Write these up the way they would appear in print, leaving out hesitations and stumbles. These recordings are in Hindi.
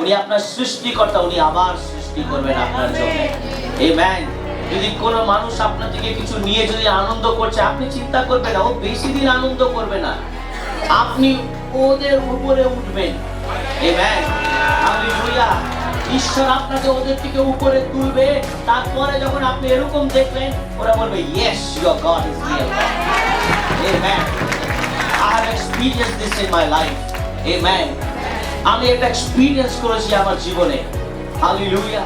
উনি আপনার সৃষ্টিকর্তা, উনি আবার সৃষ্টি করবেন আপনার জন্য। আমেন। যদি কোনো মানুষ আপনার থেকে কিছু নিয়ে যদি আনন্দ করছে, আপনি চিন্তা করবেন না, ও বেশি দিন আনন্দ করবে না, আপনি ওদের উপরে উঠবেন। আমেন। হালেলুয়া। ঈশ্বর আপনাকে ওদের থেকে উপরে তুলবে। তারপরে যখন আপনি এরকম দেখবেন, ওরা বলবে yes, your god is real. Amen. I have experienced this in my life. Amen. আমি এটা এক্সপেরিয়েন্স করেছি আমার জীবনে। Hallelujah.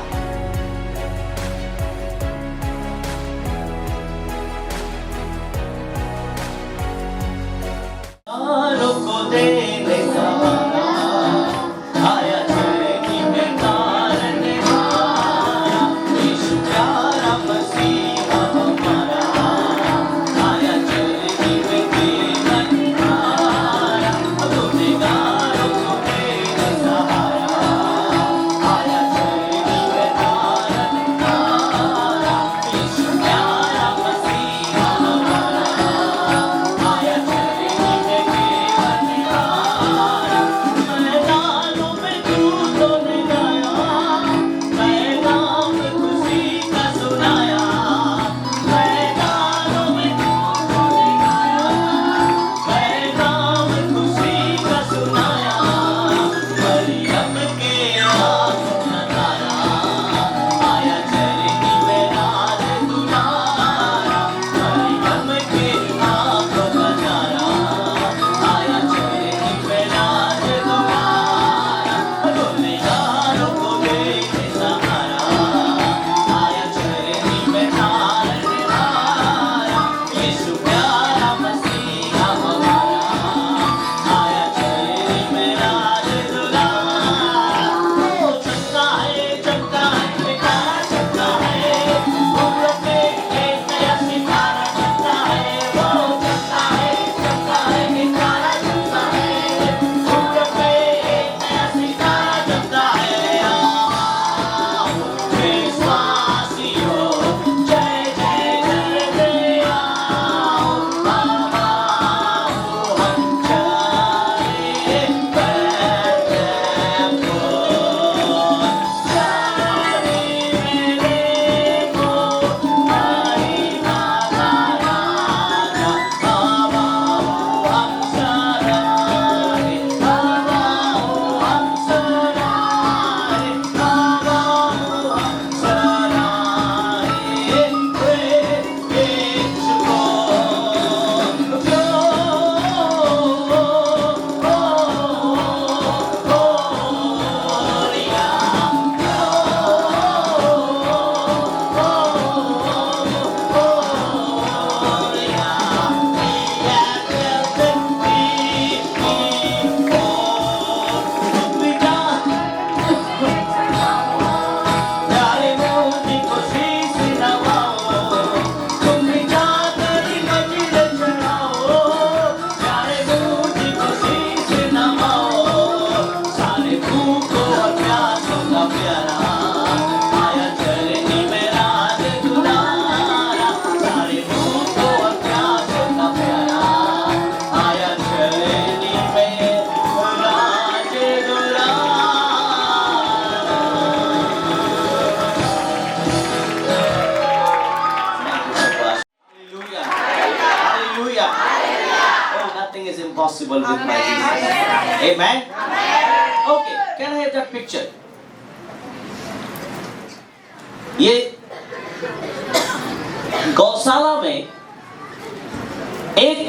Impossible with my Jesus. Amen. Okay, can I have that picture? ये गौशाला में एक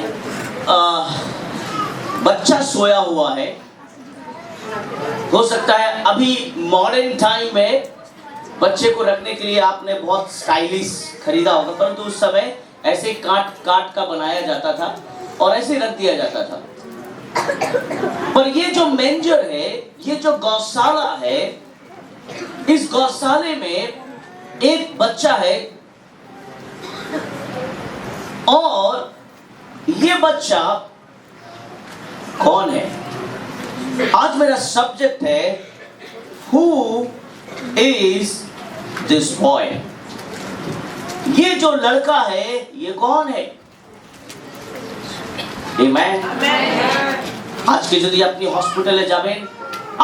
बच्चा सोया हुआ है। हो सकता है अभी मॉडर्न टाइम में बच्चे को रखने के लिए आपने बहुत स्टाइलिश खरीदा होगा, परंतु उस समय ऐसे काट काट का बनाया जाता था और ऐसे रख दिया जाता था। पर ये जो मेंजर है, ये जो गौशाला है, इस गौशाले में एक बच्चा है और ये बच्चा कौन है? आज मेरा सब्जेक्ट है हु इज दिस बॉय। ये जो लड़का है ये कौन है? आमेन। আজকে যদি আপনি হসপিটালে যাবেন,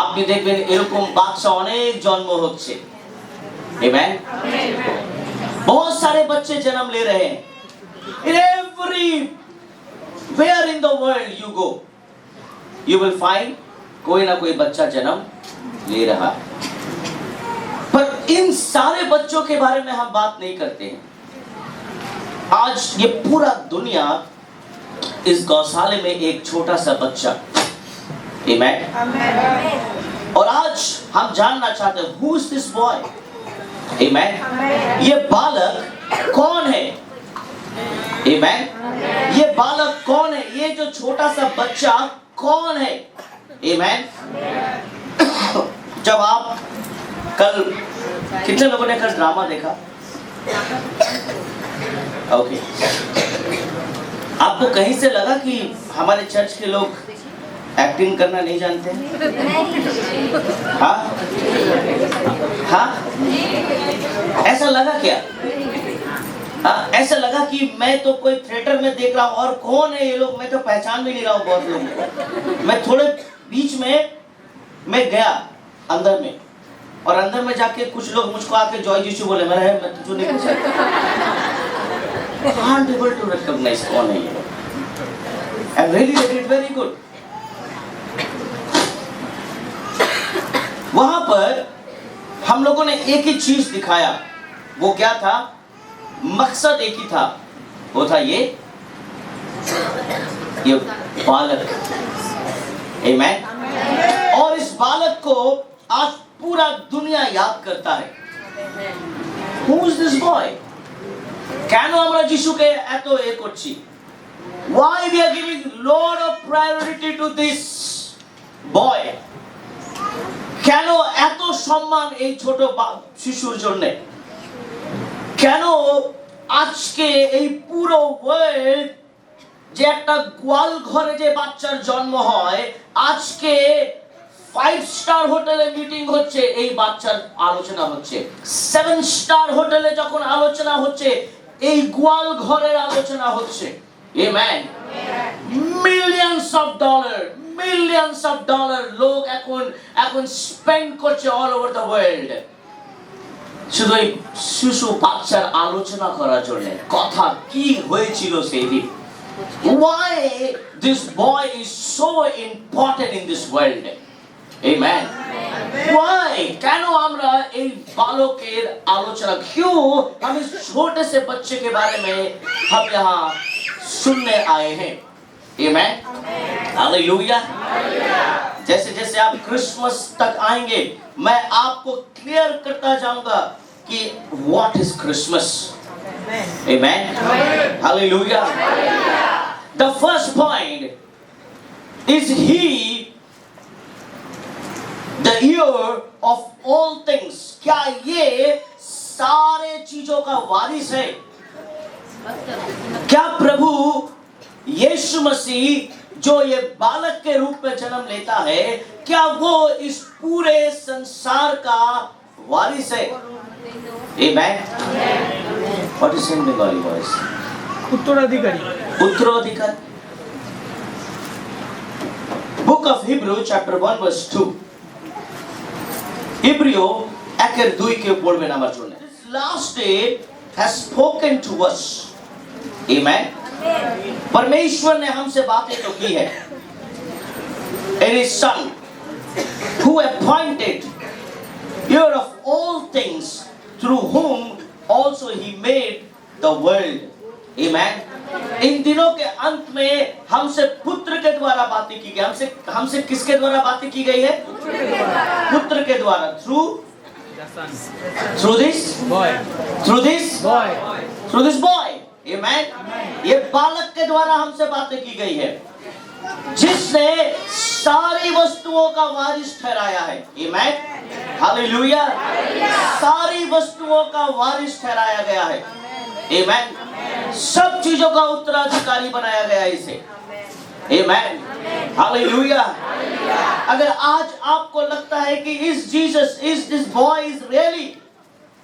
আপনি দেখবেন এরকম বাচ্চা অনেক জন্ম হচ্ছে। Amen? बहुत सारे बच्चे जन्म ले रहे हैं। In everywhere in the world you go, you will find कोई ना कोई बच्चा जन्म ले रहा है। पर इन सारे बच्चों के बारे में हम बात नहीं करते हैं। आज ये पूरा दुनिया इस गौशाले में एक छोटा सा बच्चा। Amen? और आज हम जानना चाहते हैं who is this boy? Amen? ये बालक कौन है? Amen? ये बालक कौन है? ये जो छोटा सा बच्चा कौन है? Amen? जब आप कल, कितने लोगों ने कल ड्रामा देखा? ओके। आपको कहीं से लगा कि हमारे चर्च के लोग एक्टिंग करना नहीं जानते हैं? हाँ? हाँ? ऐसा लगा क्या? हाँ? ऐसा लगा कि मैं तो कोई थिएटर में देख रहा हूँ और कौन है ये लोग, मैं तो पहचान भी नहीं रहा हूँ बहुत लोगों को। मैं थोड़े बीच में मैं गया अंदर में, और अंदर में जाके कुछ लोग मुझको आके जॉय जीशु बोले, मैं तुझे नहीं पहचानता। Can't able to recognize कौन है ये। And really they did very good. वहां पर हम लोगों ने एक ही चीज दिखाया, वो क्या था? मकसद एक ही था, वो था ये बालक। Amen? और इस बालक को आज पूरा दुनिया याद करता है। Who is this boy? কেন আমরা যিশুকে এত করছি? Why we are giving lot of priority to this boy? কেন এত সম্মান এই ছোট শিশুর জন্য? কেন আজকে এই পুরো ওয়ার্ল্ড যে একটা গোয়াল ঘরে যে বাচ্চার জন্ম হয়, আজকে 5 স্টার হোটেলে মিটিং হচ্ছে, এই বাচ্চার আলোচনা হচ্ছে। 7 স্টার হোটেলে যখন আলোচনা হচ্ছে, এই গোয়াল ঘরের আলোচনা হচ্ছে। Amen? Millions of dollar লোক এখন স্পেন্ড করছে all over the world শুধু এই শিশু বাচ্চার আলোচনা করার জন্য। কথা কি হয়েছিল সেই দিন? Why this boy is so important in this world? Amen? Why? কেন আমরা এই बालकेर आलोचना, क्यों हम इस छोटे से बच्चे के बारे में हम यहाँ सुनने आए हैं? Amen? हालेलुया। जैसे जैसे आप क्रिसमस तक आएंगे, मैं आपको क्लियर करता जाऊंगा कि what is Christmas? Amen? Hallelujah. The first point is he the year of all things. क्या ये सारे चीजों का वारिस है? क्या प्रभु यीशु मसीह जो ये बालक के रूप में जन्म लेता है, क्या वो इस पूरे संसार का वारिस है? Amen? What is in Bengali voice? उत्तराधिकारी। उत्तराधिकारी। Book of Hebrew chapter 1 verse 2. Hebrew 1-2 के পড়বেন আমার জন্য। This last day has spoken to us. Amen? परमेश्वर ने हमसे बातें तो की है। It is Son who appointed heir of all things, through whom also he made the world. Amen? इन दिनों के अंत में हमसे पुत्र के द्वारा बातें की गई। हमसे किसके द्वारा बातें की गई है? पुत्र के द्वारा। through this boy. Amen? ये बालक के द्वारा हमसे बातें की गई है, जिसने सारी वस्तुओं का वारिस ठहराया है। Amen? हालेलुया। सारी वस्तुओं का वारिस ठहराया गया है। Amen? सब चीजों का उत्तराधिकारी बनाया गया है इसे। Amen? हालेलुया। अगर आज आपको लगता है कि this boy is really,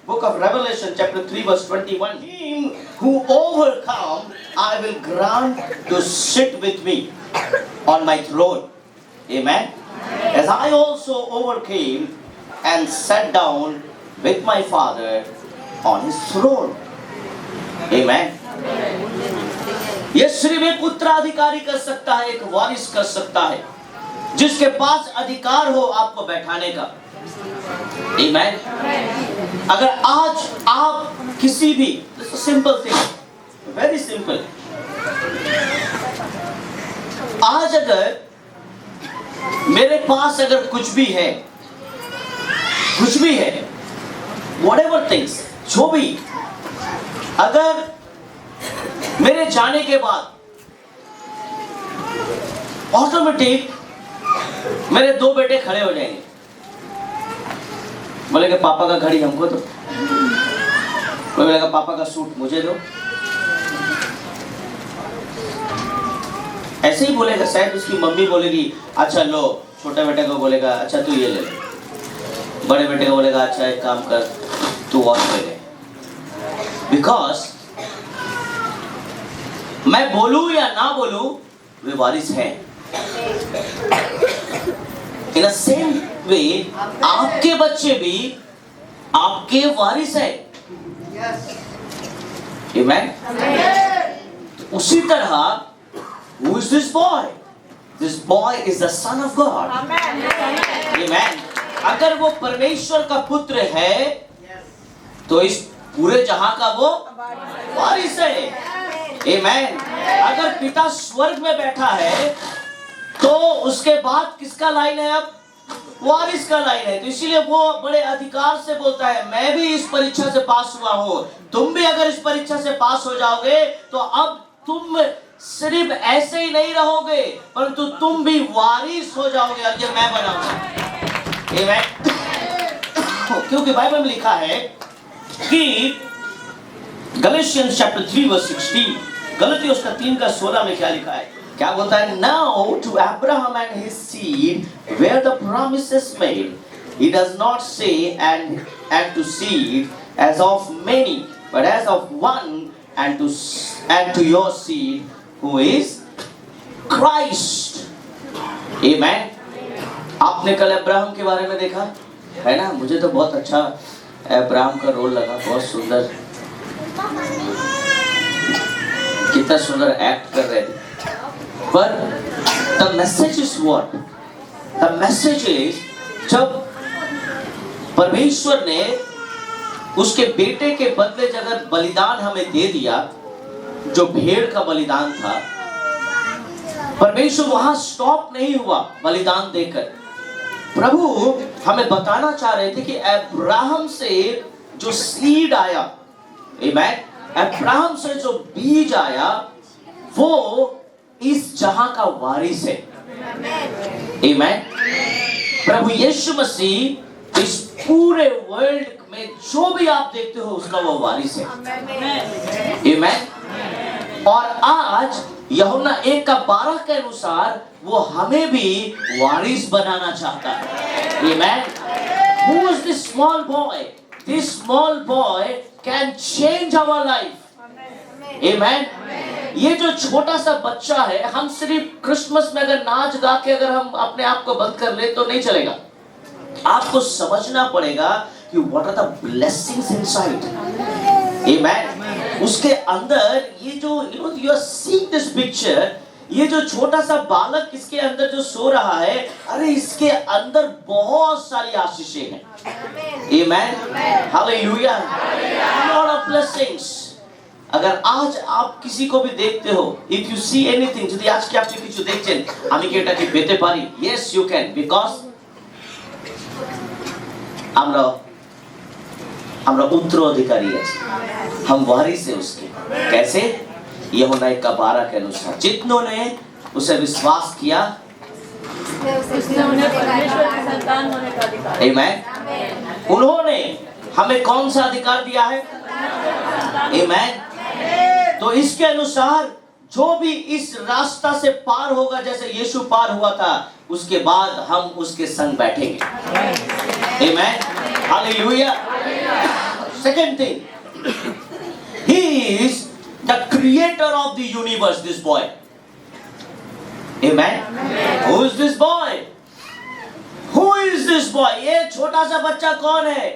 Book of Revelation chapter 3 verse 21, him who overcome I will grant to sit with me on my throne. Amen? as I also overcame and sat down with my Father on his throne. Amen. यह सिर्फ एक उत्तराधिकारी कर सकता है, एक वारिस कर सकता है, जिसके पास अधिकार हो आपको बैठाने का। Amen. अगर आज आप किसी भी सिंपल थिंग, वेरी सिंपल, आज अगर मेरे पास अगर कुछ भी है, whatever things, जो भी, अगर मेरे जाने के बाद ऑटोमेटिक मेरे दो बेटे खड़े हो जाएंगे, बोलेगा पापा का घड़ी हमको दो, कोई बोलेगा पापा का सूट मुझे दो, ऐसे ही बोलेगा। शायद उसकी मम्मी बोलेगी अच्छा लो, छोटे बेटे को बोलेगा अच्छा तू ये ले ले, बड़े बेटे को बोलेगा अच्छा एक काम कर तू और ले ले। बिकॉज मैं बोलूं या ना बोलूं वे वारिस हैं। इन सेम वे आपके बच्चे भी आपके वारिस हैं। Amen? उसी तरह who is this boy? This boy is the son of God. Amen. अगर वो परमेश्वर का पुत्र है तो इस पूरे जहां का वो वारिस है। Amen. अगर पिता स्वर्ग में बैठा है तो उसके बाद किसका लाइन है? अब वारिस का लाइन है। तो इसीलिए वो बड़े अधिकार से बोलता है मैं भी इस परीक्षा से पास हुआ हूं, तुम भी अगर इस परीक्षा से पास हो जाओगे तो अब तुम सिर्फ ऐसे ही नहीं रहोगे परंतु तुम भी वारिस हो जाओगे और ये मैं बनाऊंगा। Amen. क्योंकि बाइबल में लिखा है कि गलेशियंस चैप्टर 3 वर्स 16, गलतियों उसका 3 का 16 में क्या लिखा है? क्या बोलता है? Now to Abraham and his seed where the promise is made, he does not say and to seed as of many, but as of one, and to your seed who is Christ. Amen. आपने कल अब्राहम के बारे में देखा है ना? मुझे तो बहुत अच्छा अब्राहम का रोल लगा, बहुत सुंदर, कितना सुंदर एक्ट कर रहे थे। पर the message is what? The message is जब परमेश्वर ने उसके बेटे के बदले अगर बलिदान हमें दे दिया, जो भेड़ का बलिदान था, परमेश्वर वहां स्टॉप नहीं हुआ बलिदान देकर। प्रभु हमें बताना चाह रहे थे कि अब्राहम से जो सीड आया, आमेन, अब्राहम से जो बीज आया वो इस जहां का वारिस है। आमेन। प्रभु यीशु मसीह इस पूरे वर्ल्ड में जो भी आप देखते हो उसका वो वारिस है। आमेन। और आज यूहन्ना 1:12 के अनुसार वो हमें भी वारिस बनाना चाहता है। आमेन। Who is this small boy? This small boy can change our life. Amen. ये जो छोटा सा बच्चा है, हम सिर्फ क्रिसमस में अगर नाच गा के अगर हम अपने आप को बंद कर ले तो नहीं चलेगा। आपको समझना पड़ेगा कि what are the blessings inside. Amen. उसके अंदर ये जो you are seeing this picture, ये जो छोटा सा बालक इसके अंदर जो सो रहा है, अरे इसके अंदर बहुत सारी आशीषें हैं। Amen. Hallelujah. Lot of blessings. अगर आज आप किसी को भी देखते हो, if you see anything, যদি আজকে আপনি কিছু দেখছেন, আমি কি এটা কি পেতে পারি? Yes, you can, because আমরা उत्तराधिकारी আছি, हम वारिस हैं उसके। कैसे? यूहन्ना 1:12 के अनुसार जितनों ने उसे विश्वास किया उन्हें परमेश्वर की संतान होने का अधिकार। आमेन। उन्होंने हमें कौन सा अधिकार दिया है? आमेन। तो इसके अनुसार जो भी इस रास्ता से पार होगा, जैसे यीशु पार हुआ था, उसके बाद हम उसके संग बैठेंगे। Amen. Hallelujah. Second thing, he is the creator of the universe, this boy. Amen. Who is this boy? Is this boy? ये छोटा सा बच्चा कौन है?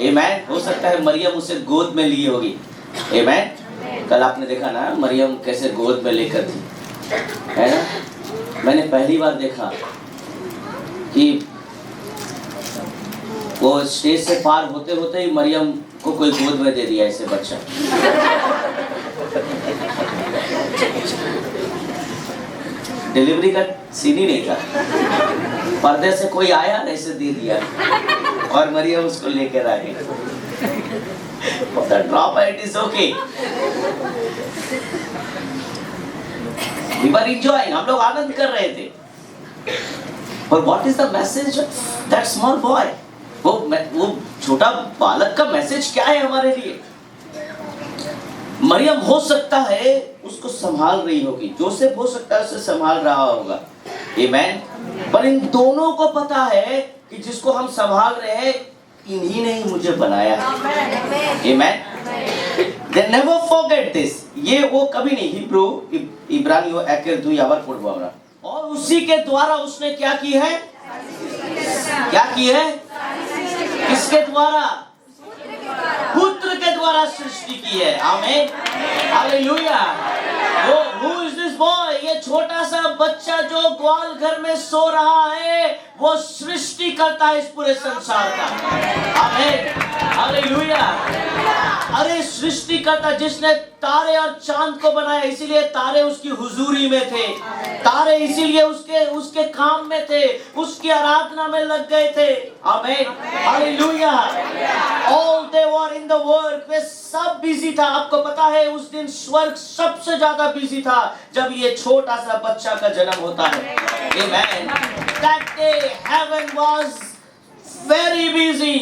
आमेन। हो सकता है मरियम उसे गोद में ली होगी। आमेन। कल आपने देखा ना मरियम कैसे गोद में लेकर थी, है ना? मैंने पहली बार देखा कि वो स्टेज से पार होते होते ही मरियम को कोई गोद में दे दिया ऐसे बच्चा। डिलीवरी का सीन ही नहीं था, पर्दे से कोई आया ऐसे दे दिया और मरियम उसको लेकर आ गई। Drop it is okay. We were enjoying, हम लोग आनंद कर रहे थे। और what is the message of that small boy? वो छोटा बालक का मैसेज क्या है हमारे लिए? मरियम हो सकता है उसको संभाल रही होगी, जोसेफ हो सकता है उसे संभाल रहा होगा। आमेन। पर इन दोनों को पता है कि जिसको हम संभाल रहे हैं इन्हीं ने ही मुझे बनाया है। आमेन। They never forget this. ये वो कभी नहीं। हिब्रू इब्रानियों 1:2 आवर पढ़ो हमरा। और उसी के द्वारा उसने क्या की है? क्या की है? किसके द्वारा? पुत्र के द्वारा सृष्टि की है। आमीन। हालेलुया। वो who is this boy? ये छोटा सा बच्चा जो ग्वाल घर में सो रहा है वो सृष्टि करता है इस पूरे संसार का। आमीन। हालेलुया। अरे सृष्टि करता जिसने तारे और चांद को बनाया, इसीलिए तारे उसकी हुजूरी में थे, तारे इसीलिए उसके काम में थे, उसकी आराधना में लग गए थे। आमीन। Hallelujah. All they were in the work, वे सब बिजी था। आपको पता है उस दिन स्वर्ग सबसे ज्यादा बिजी था जब ये छोटा सा बच्चा का जन्म होता है। Amen. That day heaven was very busy.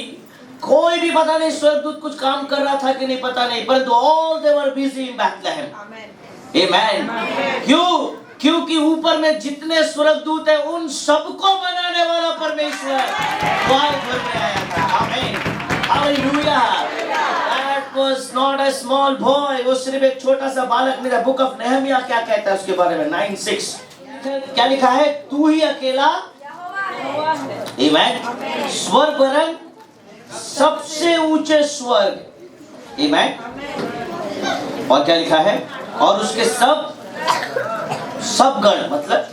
कोई भी पता नहीं स्वर्गदूत कुछ काम कर रहा था कि नहीं पता नहीं, परंतु all they were busy in Bethlehem. Amen. क्यों? क्योंकि ऊपर में जितने स्वर्गदूत हैं उन सबको बनाने वाला परमेश्वर ग्वाल घर में आया था। आमीन। Hallelujah. That was not a small boy. वो सिर्फ एक छोटा सा बालक नहीं था। बुक ऑफ नेहमिया क्या कहता है उसके बारे में? 9:6 क्या लिखा है? तू ही अकेला आमीन स्वर्ग वरन सबसे ऊंचे स्वर्ग। आमीन। और क्या लिखा है? और उसके सब गण, मतलब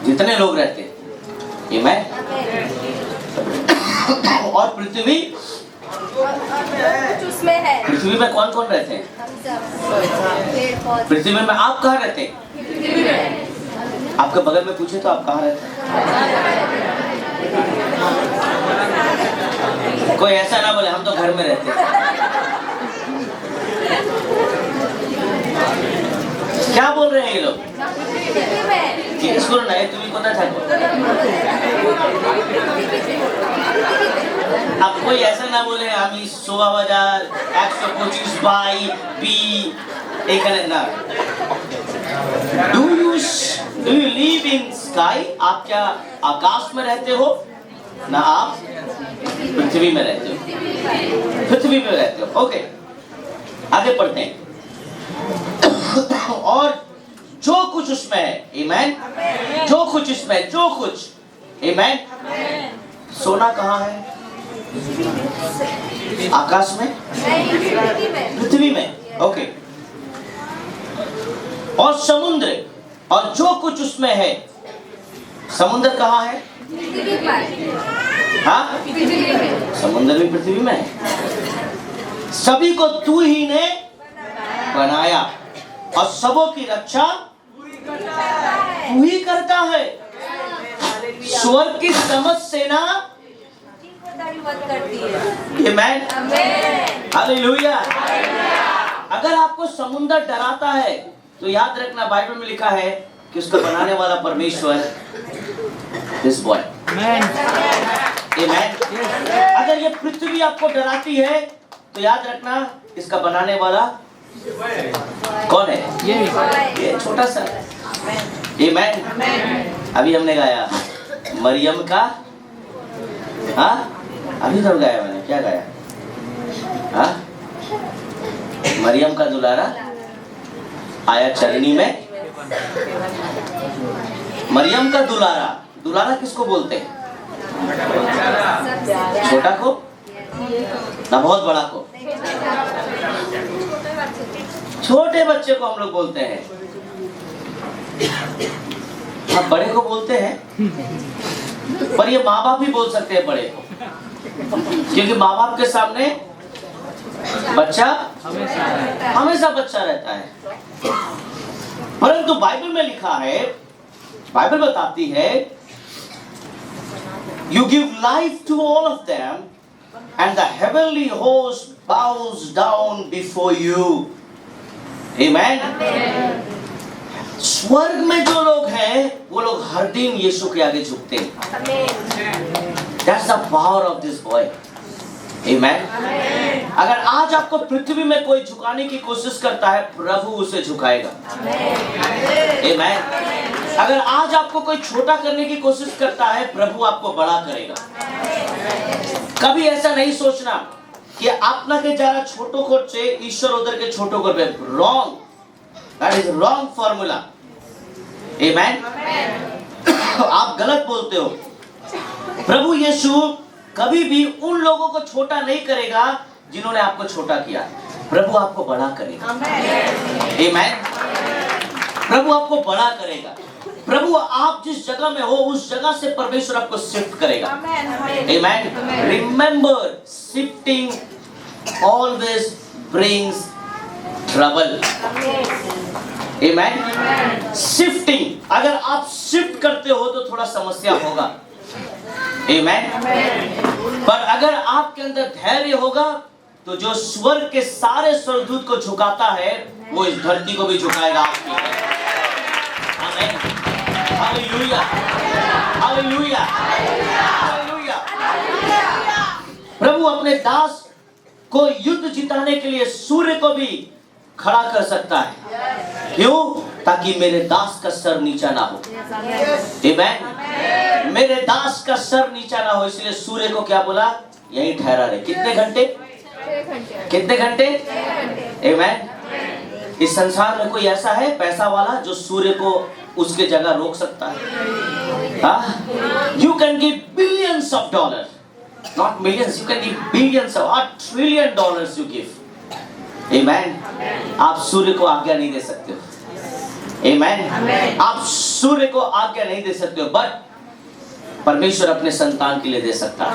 जितने लोग रहते हैं। आमीन। और पृथ्वी उसमें है। पृथ्वी में कौन कौन रहते हैं? पृथ्वी में आप कहाँ रहते हैं? आपके बगल में पूछे तो आप कहाँ रहते हैं? कोई ऐसा ना बोले हम तो घर में रहते हैं। क्या बोल रहे हैं ये लोग? इसको नहीं तुम्हें पता था। अब कोई ऐसा ना बोले हम 16,000 125 बाई बी एक ना। Do you live in sky? आप क्या आकाश में रहते हो? ना आप पृथ्वी में रहते हो। पृथ्वी में रहते हो। ओके, आगे पढ़ते हैं। और जो कुछ उसमें है, आमीन। जो कुछ इसमें, जो कुछ, आमीन। सोना कहाँ है? आकाश में? पृथ्वी में। ओके। और समुद्र और जो कुछ उसमें है, समुद्र कहाँ है? हाँ, समुद्र भी पृथ्वी में है। सभी को तू ही ने बनाया और सबों की रक्षा तू ही करता है। स्वर्ग की समस्त सेना आमीन। हालेलुया। अगर आपको समुद्र डराता है तो याद रखना बाइबल में लिखा है कि उसको बनाने वाला परमेश्वर दिस बॉय। आमीन। अगर ये पृथ्वी आपको डराती है तो याद रखना इसका बनाने वाला कौन है? ये छोटा सा। आमीन। अभी हमने गाया मरियम का, हाँ अभी तो गाया मैंने, क्या गाया? हाँ, मरियम का दुलारा आया चरनी में। मरियम का दुलारा दुलारा किसको बोलते हैं? छोटा को ना बहुत बड़ा को? छोटे बच्चे को हम लोग बोलते हैं। हम बड़े को बोलते हैं, पर ये माँ बाप भी बोल सकते हैं बड़े को, क्योंकि माँ बाप के सामने बच्चा हमेशा बच्चा रहता है। परंतु बाइबल में लिखा है, बाइबल बताती है, you give life to all of them and the heavenly host bows down before you. Amen. स्वर्ग में जो लोग हैं वो लोग हर दिन यीशु के आगे झुकते हैं। That's the power of this boy. Amen. अगर आज आपको पृथ्वी में कोई झुकाने की कोशिश करता है, प्रभु उसे झुकाएगा। Amen. अगर आज आपको कोई छोटा करने की कोशिश करता है, प्रभु आपको बड़ा करेगा। कभी ऐसा नहीं सोचना कि आपना के जरा छोटो करছে ईश्वर उधर के छोटो करবে। Wrong. That is wrong formula. Amen. आप गलत बोलते हो। प्रभु यीशु कभी भी उन लोगों को छोटा नहीं करेगा जिन्होंने आपको छोटा किया। प्रभु आपको बड़ा करेगा। Amen. प्रभु आपको बड़ा करेगा। प्रभु आप जिस जगह में हो उस जगह से परमेश्वर आपको शिफ्ट करेगा। Amen. Remember, shifting always brings trouble. Amen. Shifting, अगर आप शिफ्ट करते हो तो थोड़ा समस्या होगा। Amen. पर अगर आपके अंदर धैर्य होगा तो जो स्वर्ग के सारे स्वर्गदूत को झुकाता है वो इस धरती को भी झुकाएगा आपकी। Amen. Hallelujah. Hallelujah. Hallelujah. प्रभु अपने दास को युद्ध जिताने के लिए सूर्य को भी खड़ा कर सकता है। क्यों? ताकि मेरे दास का सर नीचा ना हो। Amen. मेरे दास का सर नीचा ना हो, इसलिए सूर्य को क्या बोला? यहीं ठहरा रहे। कितने घंटे? कितने घंटे? Amen. इस संसार में कोई ऐसा है पैसा वाला जो सूर्य को उसके जगह रोक सकता है? You can give billions of dollars, not millions. You can give billions of, or trillion dollars you give. Amen. आप सूर्य को आज्ञा नहीं दे सकते हो। Amen. आप सूर्य को आज्ञा नहीं दे सकते हो, बट परमेश्वर अपने संतान के लिए दे सकता है।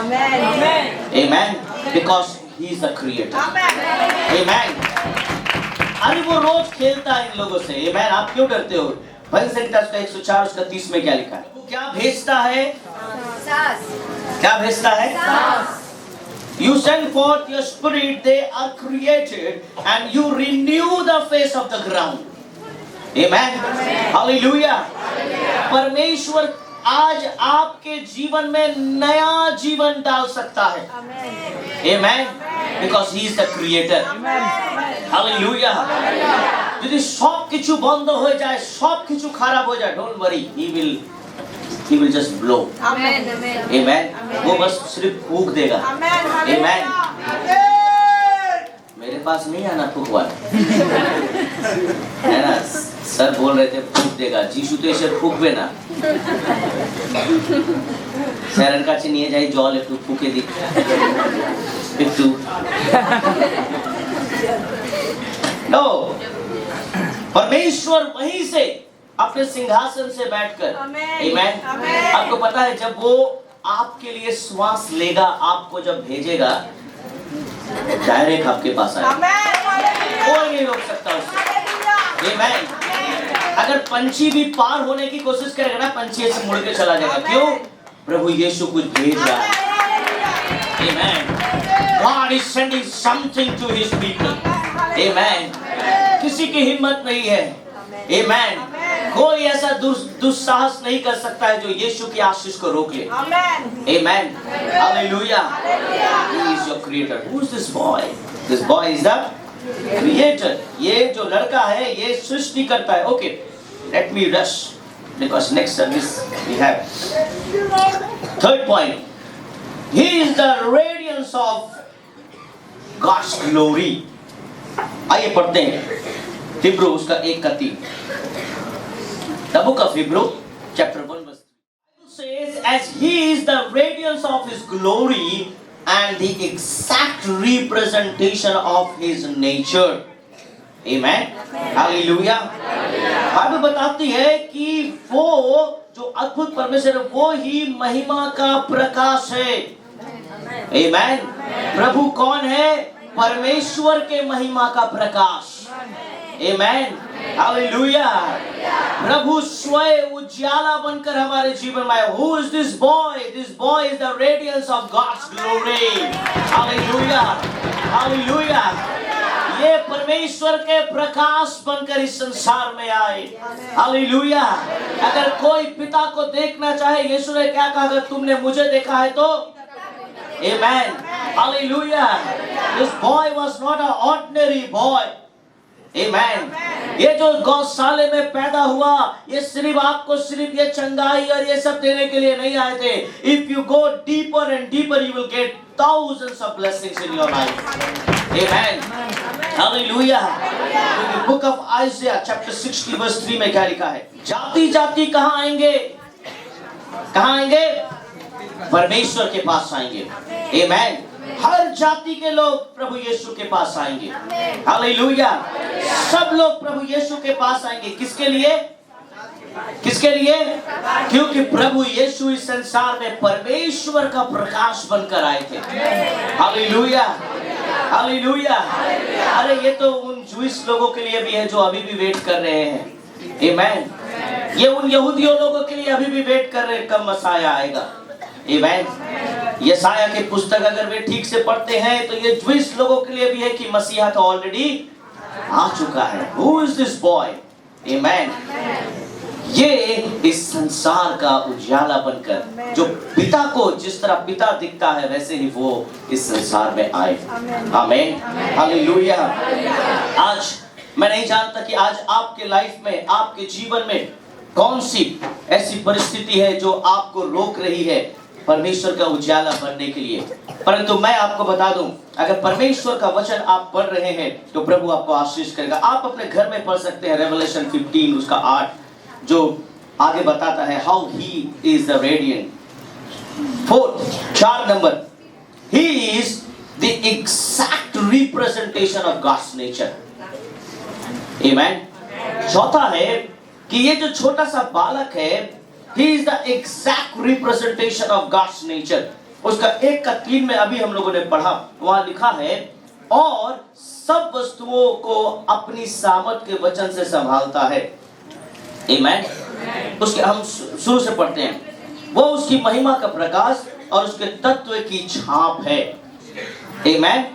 Amen. Because he is the creator. Amen. अरे वो रोज खेलता है इन लोगों से। Amen. आप क्यों डरते हो? भजन संहिता 104 उसका 30 में क्या लिखा है? वो क्या भेजता है? क्या भेजता है? You send forth your spirit, they are created, and you renew the face of the ground. Amen. Hallelujah. परमेश्वर आज आपके जीवन में नया जीवन डाल सकता है। Amen. Because he is the creator. Hallelujah. যদি সব কিছু বন্ধ হয়ে যায়, সব কিছু খারাপ হয়ে যায়, don't worry, he will just blow. Amen. Amen. वो बस सिर्फ फूंक देगा। Amen. मेरे पास नहीं आना फूंकवा है ना। सर बोल रहे थे फूंक देगा, जीशु तो ऐसे फूंकবে না। স্যারের কাছে নিয়ে যাই, জল একটু ফুঁকে দিই একটু। नो, परमेश्वर वहीं से अपने सिंहासन से बैठकर, आमेन। आपको पता है जब वो आपके लिए श्वास लेगा, आपको जब भेजेगा, डायरेक्ट आपके पास आएगा। कोई नहीं रोक सकता उसे। आमेन। अगर पंछी भी पार होने की कोशिश करेगा ना, पंछी ऐसे मुड़ के चला जाएगा। क्यों? प्रभु यीशु कुछ भेज रहा है। Amen. God is sending something to His people. Amen. किसी की हिम्मत नहीं है। Amen. कोई ऐसा दुस्साहस नहीं कर सकता है जो यीशु की आशीष को रोक ले। Amen. Hallelujah. He is your creator. Who is this boy? This boy is the creator. ये जो लड़का है ये सृष्टि करता है। Okay. Let me rush because next service we have. Third point. He is the radiance of God's glory. आइए पढ़ते हैं हिब्रू उसका 1 का 3। The book of Hebrew chapter 1 verse 3 says as he is the radiance of his glory and the exact representation of his nature. Amen. Hallelujah. Bible बताती है कि वो जो अद्भुत परमेश्वर है वो ही महिमा का प्रकाश है। Amen. प्रभु कौन है? परमेश्वर के महिमा का प्रकाश। Amen. Hallelujah. प्रभु स्वयं उजाला बनकर हमारे जीवन में। Who is this boy? This boy is the radiance of God's glory. Hallelujah. Hallelujah. ये परमेश्वर के प्रकाश बनकर इस संसार में आए। हालेलुया। अगर कोई पिता को देखना चाहे, यीशु ने क्या कहा? अगर तुमने मुझे देखा है तो Amen. Hallelujah. This boy was not an ordinary boy. Amen. ये जो गौशाले में पैदा हुआ, ये सिर्फ आपको सिर्फ ये चंगाई और ये सब देने के लिए नहीं आए थे। If you go deeper and deeper, you will get thousands of blessings in your life. Amen. Hallelujah. In the book of Isaiah, chapter 60, verse 3 में क्या लिखा है? जाति जाति कहाँ आएंगे? कहाँ आएंगे? परमेश्वर के पास आएंगे। Amen. हर जाति के लोग प्रभु यीशु के पास आएंगे। हालेलुया। सब लोग प्रभु यीशु के पास आएंगे। किसके लिए? किसके लिए? क्योंकि प्रभु यीशु इस संसार में परमेश्वर का प्रकाश बनकर आए थे। हालेलुया। हालेलुया। अरे ये तो उन जूइश लोगों के लिए भी है जो अभी भी वेट कर रहे हैं। आमेन। ये उन यहूदियों लोगों के लिए अभी भी वेट कर रहे हैं कब मसाया आएगा। आमेन। यशाया की पुस्तक अगर वे ठीक से पढ़ते हैं तो ये जूइश लोगों के लिए भी है कि मसीहा तो ऑलरेडी आ चुका है। Who is this boy? Amen. ये इस संसार का उजाला बनकर जो पिता को जिस तरह पिता दिखता है वैसे ही वो इस संसार में आए। आमीन। हालेलुया। आज मैं नहीं जानता कि आज आपके लाइफ में, आपके जीवन में कौन सी ऐसी परिस्थिति है जो आपको रोक रही है परमेश्वर का उजाला बनने के लिए, परंतु मैं आपको बता दूं, अगर परमेश्वर का वचन आप पढ़ रहे हैं तो प्रभु आपको आशीष करेगा। आप अपने घर में पढ़ सकते हैं रेवलेशन 15 उसका 8 जो आगे बताता है how he is the radiant. 4 number, he is the exact representation of God's nature. आमीन। चौथा है कि ये जो छोटा सा बालक है, he is the exact representation of God's nature। उसका 1:3 में अभी हम लोगों ने पढ़ा, वहां लिखा है और सब वस्तुओं को अपनी सामर्थ के वचन से संभालता है। आमीन। उसके हम शुरू से पढ़ते हैं। वो उसकी महिमा का प्रकाश और उसके तत्व की छाप है। आमीन।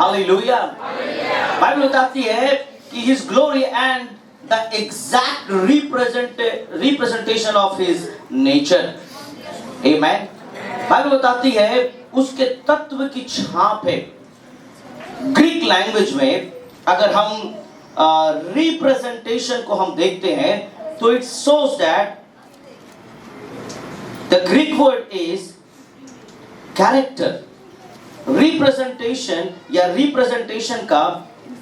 हालेलुया। बाइबल बताती है कि his glory and the exact representation of his nature। Amen। Bible बताती है उसके तत्व की छाप है। ग्रीक लैंग्वेज में अगर हम रिप्रेजेंटेशन को हम देखते हैं तो it shows that the Greek word is character। Representation या रिप्रेजेंटेशन का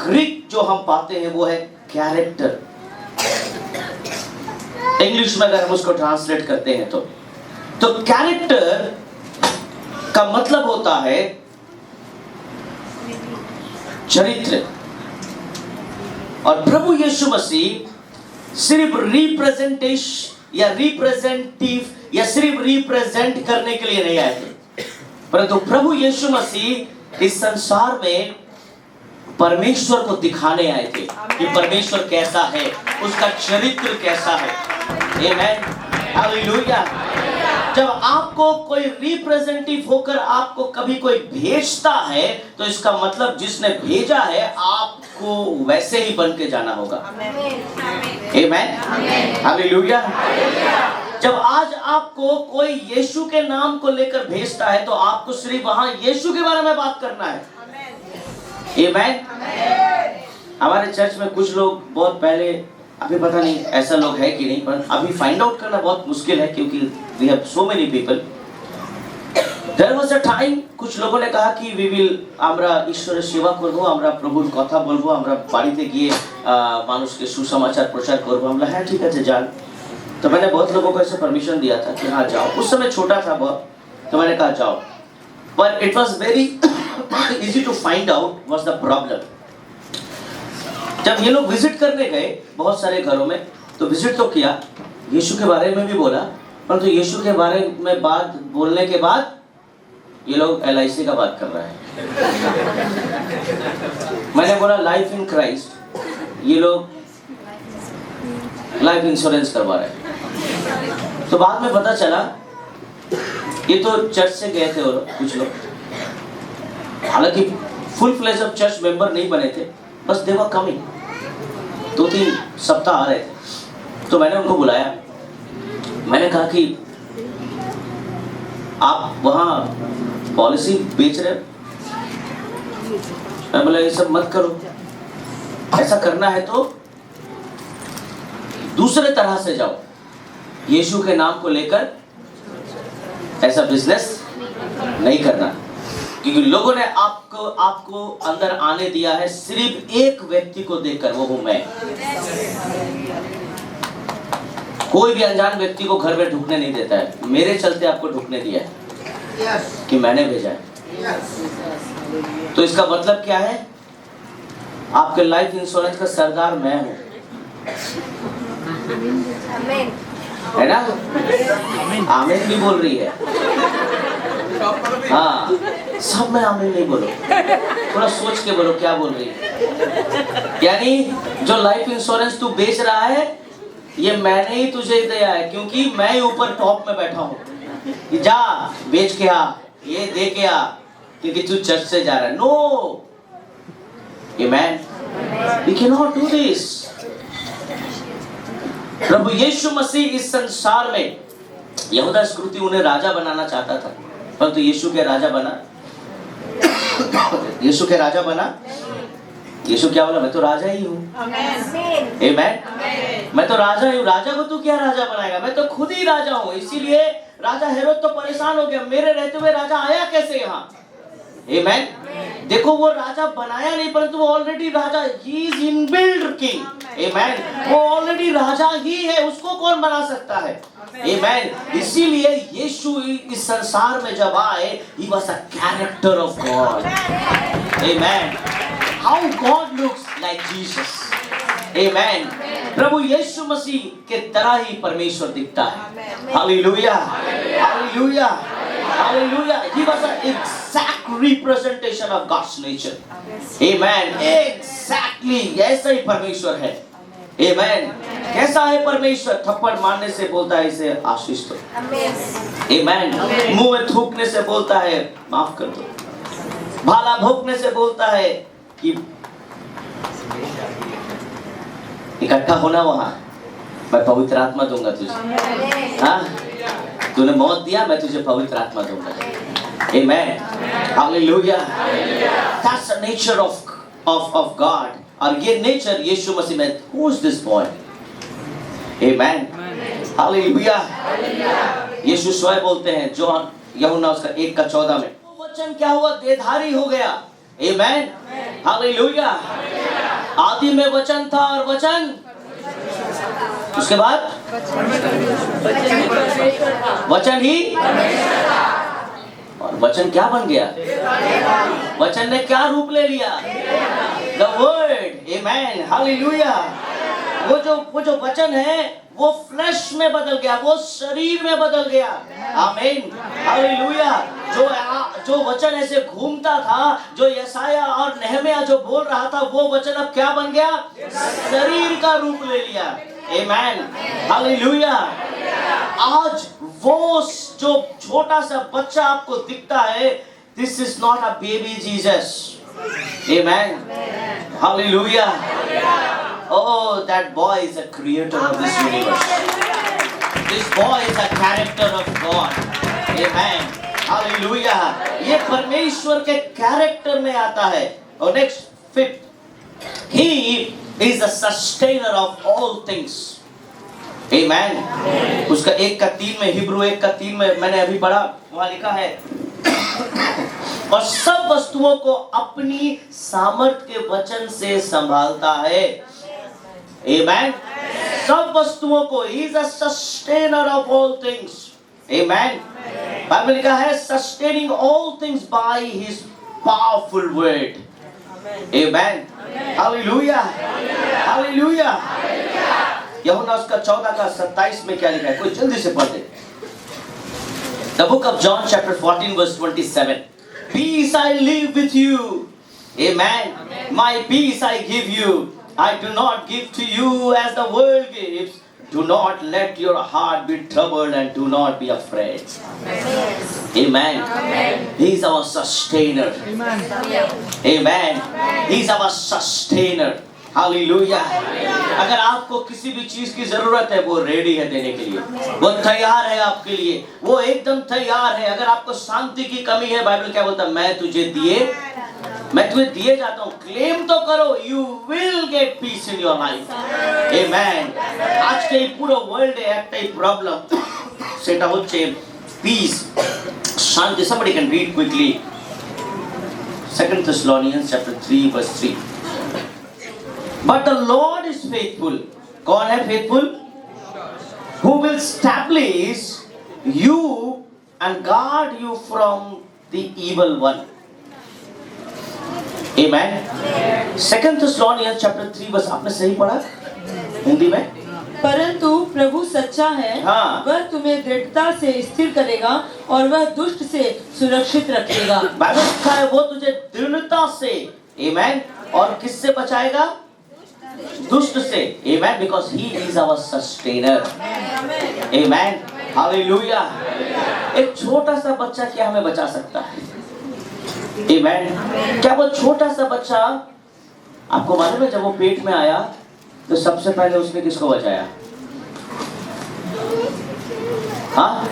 ग्रीक जो हम पाते हैं वो है कैरेक्टर। इंग्लिश में अगर हम उसको ट्रांसलेट करते हैं तो कैरेक्टर का मतलब होता है चरित्र। और प्रभु यीशु मसीह सिर्फ रिप्रेजेंटेशन या रिप्रेजेंटिव या सिर्फ रिप्रेजेंट करने के लिए नहीं आए थे, परंतु प्रभु यीशु मसीह इस संसार में परमेश्वर को दिखाने आए थे कि परमेश्वर कैसा है, उसका चरित्र कैसा है। आमीन। हालेलुया। जब आपको कोई रिप्रेजेंटेटिव होकर आपको कभी कोई भेजता है तो इसका मतलब जिसने भेजा है आपको वैसे ही बन के जाना होगा। आमीन। हालेलुया। जब आज आपको कोई यीशु के नाम को लेकर भेजता है तो आपको सिर्फ वहां यीशु के बारे में बात करना है। आमीन। हमारे चर्च में कुछ लोग बहुत पहले, अभी पता नहीं ऐसा लोग है कि नहीं, पर अभी फाइंड आउट करना बहुत मुश्किल है क्योंकि we have so many people. There was a time कुछ लोगों ने कहा कि वी विल আমরা ঈশ্বরের সেবা করব, আমরা প্রভুর কথা বলবো, আমরা বাড়িতে গিয়ে মানুষকে সুসমাচার প্রচার করব। আমরা হ্যাঁ ঠিক আছে যান। तो मैंने बहुत लोगों को ऐसे परमिशन दिया था कि हाँ जाओ। उस समय छोटा था बहुत, तो मैंने कहा जाओ। पर it was very easy to find out was the problem. जब ये लोग विजिट करने गए बहुत सारे घरों में, तो विजिट तो किया, यीशु के बारे में भी बोला, परंतु यीशु के बारे में बात बोलने के बाद ये लोग LIC का बात कर रहे हैं। मैंने बोला लाइफ इन क्राइस्ट, ये लोग लाइफ इंश्योरेंस करवा रहे हैं। तो बाद में पता चला ये तो चर्च से गए थे और कुछ लोग, हालांकि full fledge of church member नहीं बने थे, बस दे वर कमिंग, 2-3 सप्ताह आ रहे थे। तो मैंने उनको बुलाया, मैंने कहा कि आप वहाँ पॉलिसी बेच रहे हो। मैं बोला ये सब मत करो, ऐसा करना है तो दूसरे तरह से जाओ, यीशु के नाम को लेकर ऐसा बिजनेस नहीं करना, क्योंकि लोगों ने आपको अंदर आने दिया है सिर्फ एक व्यक्ति को देखकर, वो हूं मैं। कोई भी अनजान व्यक्ति को घर में ढुकने नहीं देता है, मेरे चलते आपको ढुकने दिया है कि मैंने भेजा है। तो इसका मतलब क्या है? आपके लाइफ इंश्योरेंस का सरदार मैं हूं, है ना? आमीन भी बोल रही है। हाँ, सब में आमीन नहीं बोलो, थोड़ा सोच के बोलो क्या बोल रही है। यानी जो लाइफ इंश्योरेंस तू बेच रहा है, ये मैंने ही तुझे दिया है, क्योंकि मैं ऊपर टॉप में बैठा हूँ। जा बेच के आ, ये दे के आ, क्योंकि तू चर्च से जा रहा है। No, amen, we can not do this. प्रभु यीशु मसीह इस संसार में, यहूदा इस्करियोती उन्हें राजा बनाना चाहता था, परंतु यीशु के राजा बना। यीशु के राजा बना। यीशु क्या बोला? मैं तो राजा ही हूँ। आमेन। मैं तो राजा ही हूँ। राजा को तू क्या राजा बनाएगा? मैं तो खुद ही राजा हूँ। इसीलिए राजा हेरोद तो परेशान हो गया, मेरे रहते हुए राजा आया कैसे यहाँ? आमेन। देखो वो राजा बनाया नहीं, परंतु वो ऑलरेडी राजा, he is inbuilt king. Amen. वो ऑलरेडी राजा ही है, उसको कौन बना सकता है? आमेन। इसीलिए यीशु इस संसार में जब आए, he was a character of God. Amen. How God looks like Jesus. Amen. प्रभु यीशु मसीह के तरह ही परमेश्वर दिखता है। Hallelujah, hallelujah, hallelujah. He was an exact representation of God's nature. Amen. Exactly ऐसा ही परमेश्वर है। Amen. कैसा है परमेश्वर? थप्पड़ मारने से बोलता है इसे आशीष दो। Amen. मुंह में थूकने से बोलता है माफ कर दो। भाला भोंकने से बोलता है कि इकट्ठा होना वहां, मैं पवित्र आत्मा दूंगा तुझे। हाँ, तूने मौत दिया, मैं तुझे पवित्र आत्मा दूंगा। Amen. Hallelujah. That's the nature of God. और ये नेचर यीशु मसीह में। Who is this boy? Amen. Hallelujah. यीशु स्वयं बोलते हैं, जॉन यूहन्ना उसका 1:14 में, वो वचन क्या हुआ? देहधारी हो गया। Amen. Hallelujah. आदि में वचन था और वचन, उसके बाद वचन ही, और वचन क्या बन गया? वचन ने क्या रूप ले लिया? The word. Amen. Hallelujah. वो जो वचन है वो फ्लैश में बदल गया, वो शरीर में बदल गया। आमीन। हालेलुया। जो वचन ऐसे घूमता था, जो यशाया और नहमिया जो बोल रहा था, वो वचन अब क्या बन गया? शरीर का रूप ले लिया। आमीन। हालेलुया। आज वो जो छोटा सा बच्चा आपको दिखता है, this is not a baby Jesus. Amen. Hallelujah. Oh, that boy is a creator of this universe. This boy is a character of God. Amen. Hallelujah. ये परमेश्वर के कैरेक्टर में आता है। और next 5, He is the sustainer of all things. Amen. उसका 1:3 में, हिब्रू 1:3 में मैंने अभी पढ़ा, वहां लिखा है, और सब वस्तुओं को अपनी सामर्थ के वचन से संभालता है। Amen. सब वस्तुओं को, he is a sustainer of all things. Amen. Bible लिखा है sustaining all things by his powerful word. Amen. Hallelujah. Hallelujah. यूहन्ना उसका 14 का 27 में क्या लिखा है, कोई जल्दी से पढ़ दे. The book of John chapter 14 verse 27. Peace I leave with you. Amen. My peace I give you. I do not give to you as the world gives. Do not let your heart be troubled and do not be afraid. Amen. He is our sustainer. Amen. He is our sustainer. Hallelujah. अगर आपको किसी भी चीज की जरूरत है, वो रेडी है देने के लिए, वो तैयार है आपके लिए, वो एकदम तैयार है. अगर आपको शांति की कमी है, बाइबल क्या बोलता है, मैं तुम्हें दिए जाता हूँ, क्लेम तो करो, you will get peace in your life. Amen. आज के पूरा वर्ल्ड একটাই প্রবলেম, সেটা হচ্ছে peace, শান্তি. Somebody can read quickly 2 Thessalonians chapter 3 verse 3. But the Lord is faithful. कौन है faithful? Who will establish you and guard you from the evil one. Amen. 2 Thessalonians chapter 3 verse, आपने सही पढ़ा हिंदी में? परंतु प्रभु सच्चा है, हाँ। वह तुम्हें दृढ़ता से स्थिर करेगा और वह दुष्ट से सुरक्षित रखेगा. बाइबल लिखा है वो तुझे दृढ़ता से, amen, और किससे बचाएगा? दुष्ट से. Amen. Because he is our sustainer. Amen. Hallelujah. एक छोटा सा बच्चा क्या हमें बचा सकता है? Amen. क्या वो छोटा सा बच्चा, आपको मालूम है जब वो पेट में आया तो सबसे पहले उसने किसको बचाया? हाँ,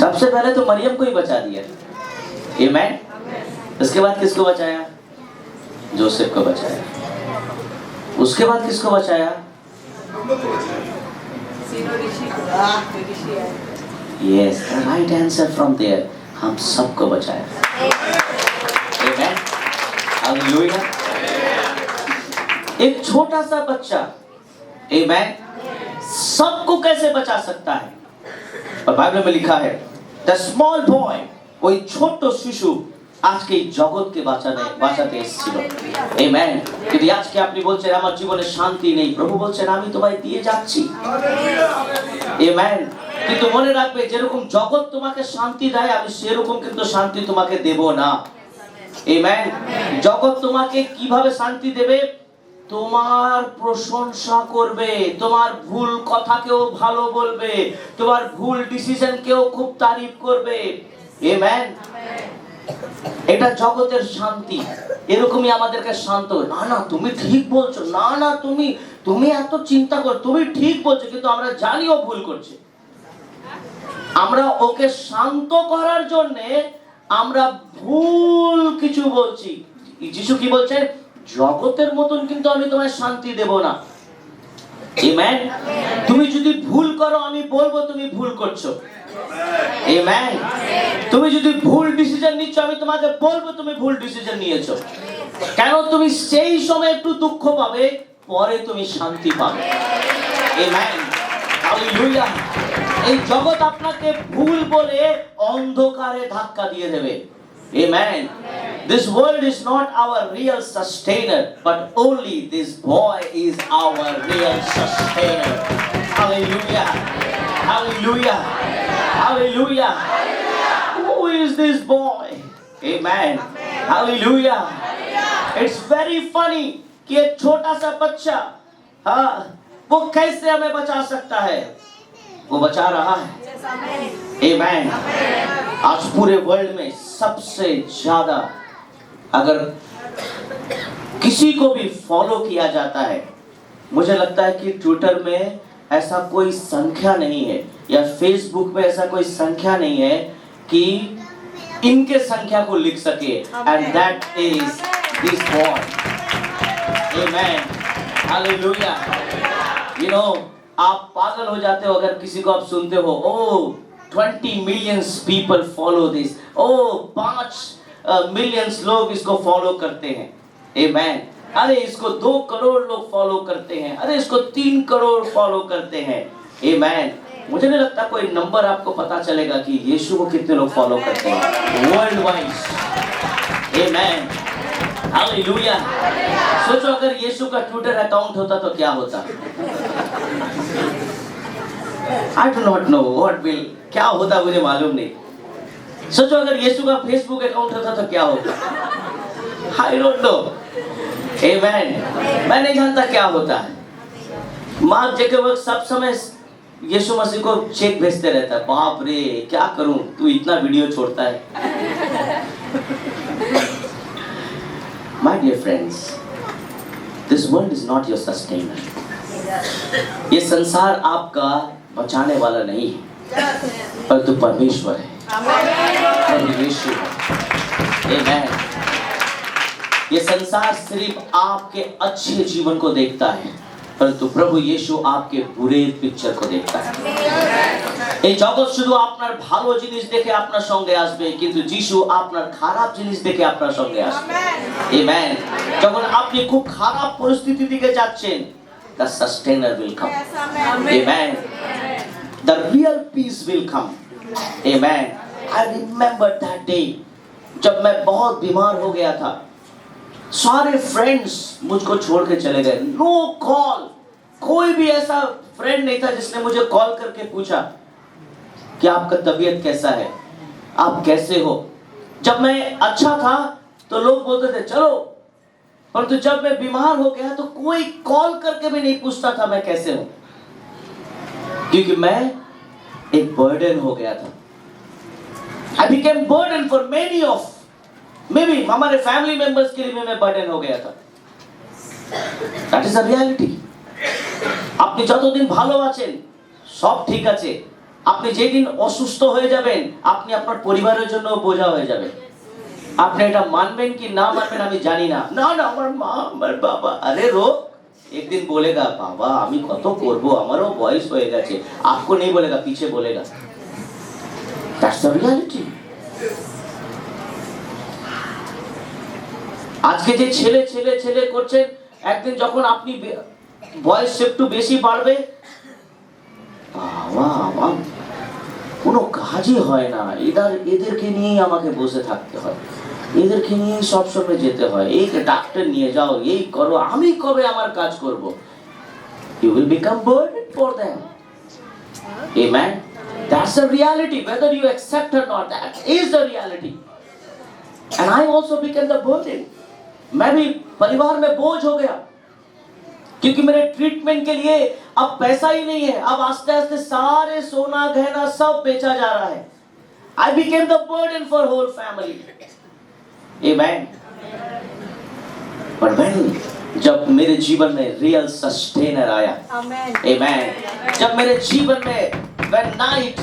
सबसे पहले तो मरियम को ही बचा दिया. Amen. उसके बाद किसको बचाया? जोसेफ को बचाया. उसके बाद किसको बचाया? Yes, the right answer from there. हम सबको बचाया. Amen. Hallelujah. एक छोटा सा बच्चा, Amen, सबको कैसे बचा सकता है? और बाइबल में लिखा है the small boy, कोई छोटो शिशु আজকে এই জগৎকে বাঁচাতে এসেছিল. আমেন. যদি আজকে আপনি বলছেন আমার জীবনে শান্তি নেই, প্রভু বলছেন আমি তোমায় দিয়ে যাচ্ছি. আমেন. কিন্তু মনে রাখবে যেরকম জগৎ তোমাকে শান্তি দেয়, আমি সেরকম কিন্তু শান্তি তোমাকে দেব না. আমেন. জগৎ তোমাকে কিভাবে শান্তি দেবে? তোমার প্রশংসা করবে, তোমার ভুল কথাকেও ভালো বলবে, তোমার ভুল ডিসিশনকেও খুব তারিফ করবে. আমেন. এটা জগতের শান্তি. এরকমই আমাদেরকে শান্ত, না না তুমি ঠিক বলছো, না না তুমি এত চিন্তা করো, তুমি ঠিক বলছো, কিন্তু আমরা জানি ও ভুল করছে. আমরা ওকে শান্ত করার জন্য আমরা ভুল কিছু বলছি. যিশু কি বলছেন? জগতের মতন কিন্তু আমি তোমায় শান্তি দেব না. আমেন. তুমি যদি ভুল করো, আমি বলবো তুমি ভুল করছো. আমেন. তুমি যদি ভুল ডিসিশন নিচ্ছ, আমি তোমাকে বলবো তুমি ভুল ডিসিশন নিয়েছো. কেন? তুমি সেই সময় একটু দুঃখ পাবে, পরে তুমি শান্তি পাবে. আমেন. হালেলুয়া. এই জগৎ আপনাকে ভুল বলে অন্ধকারে ধাক্কা দিয়ে দেবে. Amen. This world is not our real sustainer, but only this boy is our real sustainer. Hallelujah. Hallelujah. Hallelujah. Who is this boy? Amen. Hallelujah. It's very funny कि एक छोटा सा बच्चा, हाँ, वो कैसे हमें बचा सकता है? वो बचा रहा है. Amen. आज पूरे वर्ल्ड में सबसे ज्यादा अगर किसी को भी फॉलो किया जाता है, मुझे लगता है कि ट्विटर में ऐसा कोई संख्या नहीं है, या फेसबुक में ऐसा कोई संख्या नहीं है कि इनके संख्या को लिख सके. And that is this boy. Amen. Hallelujah. You know, आप पागल हो जाते हो अगर किसी को आप सुनते हो, ओ 20 millions people follow this. O 5 millions लोग इसको फॉलो करते हैं. Amen. अरे इसको 2 करोड़ लोग फॉलो करते हैं, अरे इसको 3 करोड़ फॉलो करते हैं। आमेन। मुझे नहीं लगता कोई नंबर आपको पता चलेगा कि यीशु को कितने लोग फॉलो करते हैं वर्ल्ड वाइड। आमेन, हालेलुया। सोचो अगर यीशु का ट्विटर अकाउंट होता तो क्या होता। I do not know what will, क्या होता मुझे मालूम नहीं। सोचो अगर यीशु का फेसबुक अकाउंट होता तो क्या होता। I don't know. आमेन, मैं नहीं जानता क्या होता है। मार्क जकरबर्ग सब समय यीशु मसीह को चेक भेजते रहता है। बाप रे क्या करूं, तू इतना वीडियो छोड़ता है। My dear friends, this world is not your sustainer. ये संसार आपका बचाने वाला नहीं है, परंतु परमेश्वर है, प्रभु यीशु है। आमेन। ये संसार सिर्फ आपके अच्छे जीवन को देखता है, परंतु प्रभु यीशु आपके बुरे पिक्चर को देखता है। এই জগৎ শুধু আপনার ভালো জিনিস দেখে আপনার সঙ্গে আসবে, কিন্তু যিশু আপনার খারাপ জিনিস দেখে আপনার সঙ্গে আসবে। আমেন। যখন আপনি খুব খারাপ পরিস্থিতির দিকে যাচ্ছেন, the sustainer will come. Amen. The real peace will come. Amen. I remember that day जब मैं बहुत बीमार हो गया था। सारे फ्रेंड्स मुझको छोड़ के चले गए। नो कॉल, कोई भी ऐसा फ्रेंड नहीं था जिसने मुझे कॉल करके पूछा कि आपका तबीयत कैसा है, आप कैसे हो। जब मैं अच्छा था तो लोग बोलते थे चलो, परंतु जब मैं बीमार हो गया तो कोई कॉल करके भी नहीं पूछता था मैं कैसे हूं, क्योंकि मैं एक बर्डन हो गया था। I became burden for many of, maybe हमारे फैमिली मेंबर्स के लिए मैं बर्डन हो गया था। That is a reality. আপনি যতদিন ভালো আছেন সব ঠিক আছে, আপনি যেদিন অসুস্থ হয়ে যাবেন আপনি আপনার পরিবারের জন্য বোঝা হয়ে যাবেন। আপনি এটা মানবেন কি না মানবেন আমি জানি না। না না আমার মা আমার বাবা, আরে রোগ एक दिन बोलेगा बाबा আমি কত করব, আমারও বয়স হয়ে গেছে। आपको नहीं बोलेगा, पीछे बोलेगा। That's the reality. আজকে যে ছেলে ছেলে ছেলে করছেন, একদিন যখন আপনি বয়স একটু বেশি বাড়বে, বাবা আমার কোনো কাজই হয় না, এদেরকে নিয়েই আমাকে বসে থাকতে হয়, এদেরকে নিয়েই সবসময় যেতে হয়, এই ডাক্তার নিয়ে যাও, এই করো, আমি কবে আমার কাজ করব। You will become burden for them. Amen. That's the reality, whether you accept or not. That is the reality. And I also became the burden. मैं भी परिवार में बोझ हो गया, क्योंकि मेरे ट्रीटमेंट के लिए अब पैसा ही नहीं है। अब आस्ते आस्ते सारे सोना गहना सब बेचा जा रहा है। I became the burden for whole family. Amen. But when जब मेरे जीवन में रियल सस्टेनर आया, Amen. जब मेरे जीवन में when night,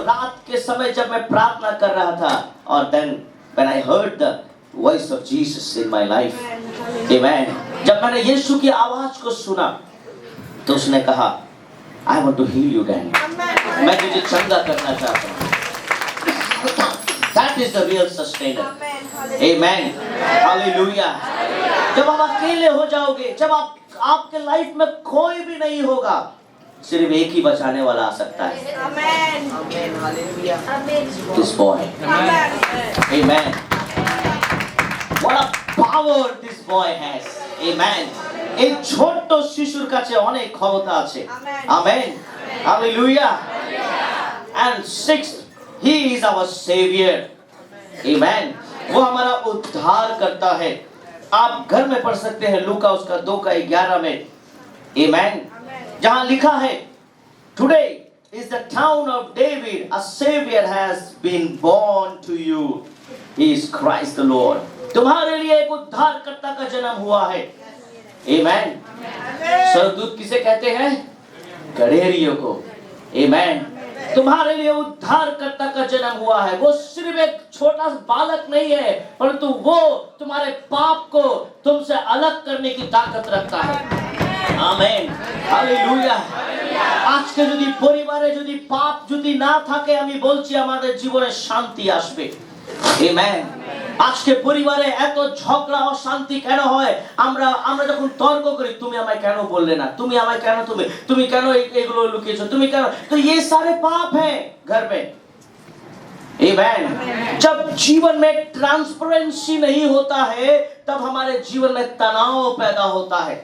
रात के समय जब मैं प्रार्थना कर रहा था, और then when I heard the voice of Jesus in my life, Amen. जब मैंने यीशु की आवाज को सुना तो उसने कहा I want to heal you again. मैं तुझे चंगा करना चाहता हूँ। That is the real sustainer. Amen. Hallelujah. जब आप अकेले हो जाओगे, जब आपके लाइफ में कोई भी नहीं होगा, सिर्फ एक ही बचाने वाला आ सकता है। This boy. Amen. What a power this boy has. Amen. এই ছোট্ট শিশুর কাছে অনেক ক্ষমতা আছে। Amen. Hallelujah. And sixth, he is our savior. Amen. वो हमारा उद्धार करता है। आप घर में पढ़ सकते हैं लूका उसका 2:11 में। Amen. जहां लिखा है Today is the town of David, a savior has been born to you. He is Christ the Lord. तुम्हारे लिए एक उद्धारकर्ता का जन्म हुआ है। Amen. स्वर्गदूत किसे कहते हैं? गड़ेरियों को। Amen. तुम्हारे लिए उद्धारकर्ता का जन्म हुआ है। वो सिर्फ एक छोटा बालक नहीं है, परंतु वो तुम्हारे पाप को तुमसे अलग करने की ताकत रखता है। आमेन। हालेलुया। আজকে যদি পরিবারে যদি পাপ যদি না থাকে, আমি বলছি আমাদের জীবনে শান্তি আসবে। Amen. আজকে পরিবারে এত ঝগড়া অশান্তি কেন হয়? আমরা আমরা যখন তর্ক করি, তুমি আমায় কেন বললে না, তুমি আমায় কেন, তুমি কেন এগুলো লুকিয়েছো, তুমি কেন, তো ये सारे पाप हैं घर में। Amen। जब जीवन में ट्रांसपेरेंसी नहीं होता है, तब हमारे जीवन में तनाव पैदा होता है।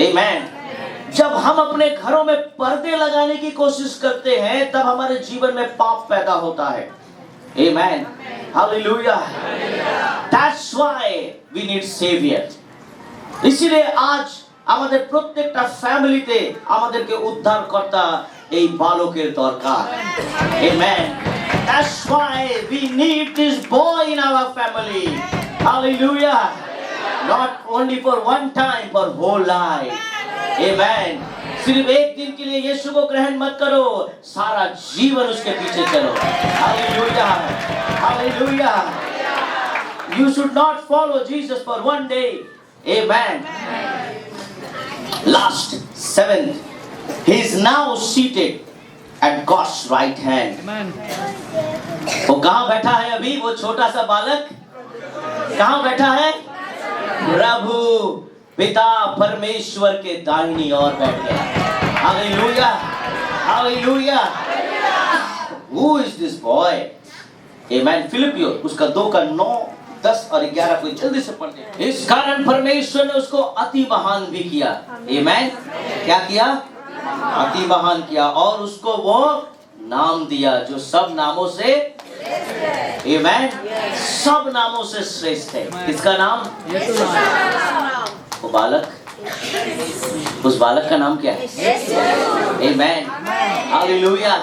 Amen। जब हम अपने घरों में पर्दे लगाने की कोशिश करते हैं, तब हमारे जीवन में पाप पैदा होता है। Amen। Hallelujah। That's why we need savior। इसीलिए आज আমাদের প্রত্যেকটা ফ্যামিলিতে আমাদেরকে উদ্ধারকর্তা এই বালকের দরকার। Amen। That's why we need this boy in our family। Hallelujah। Not only for one time, for whole life। Amen। सिर्फ एक दिन के लिए यीशु को ग्रहण मत करो, सारा जीवन उसके पीछे चलो। Hallelujah। Hallelujah। You should not follow Jesus for one day। Amen। Last, seventh, he is now seated at God's right hand। वो कहाँ बैठा है अभी? वो छोटा सा बालक कहाँ बैठा है? प्रभु पिता परमेश्वर के दाहिनी ओर बैठ गया। Hallelujah. Hallelujah. Who is this boy? Amen। फिलिपियो उसका 2:9, 10 और 11 को जल्दी से पढ़ते हैं। इस कारण परमेश्वर ने उसको अति महान भी किया। Amen। क्या किया? अति महान किया, और उसको वो नाम दिया जो सब नामों से, Amen, सब नामों से श्रेष्ठ है। किसका नाम? वो बालक, उस बालक का नाम क्या है? Amen। हालेलुया।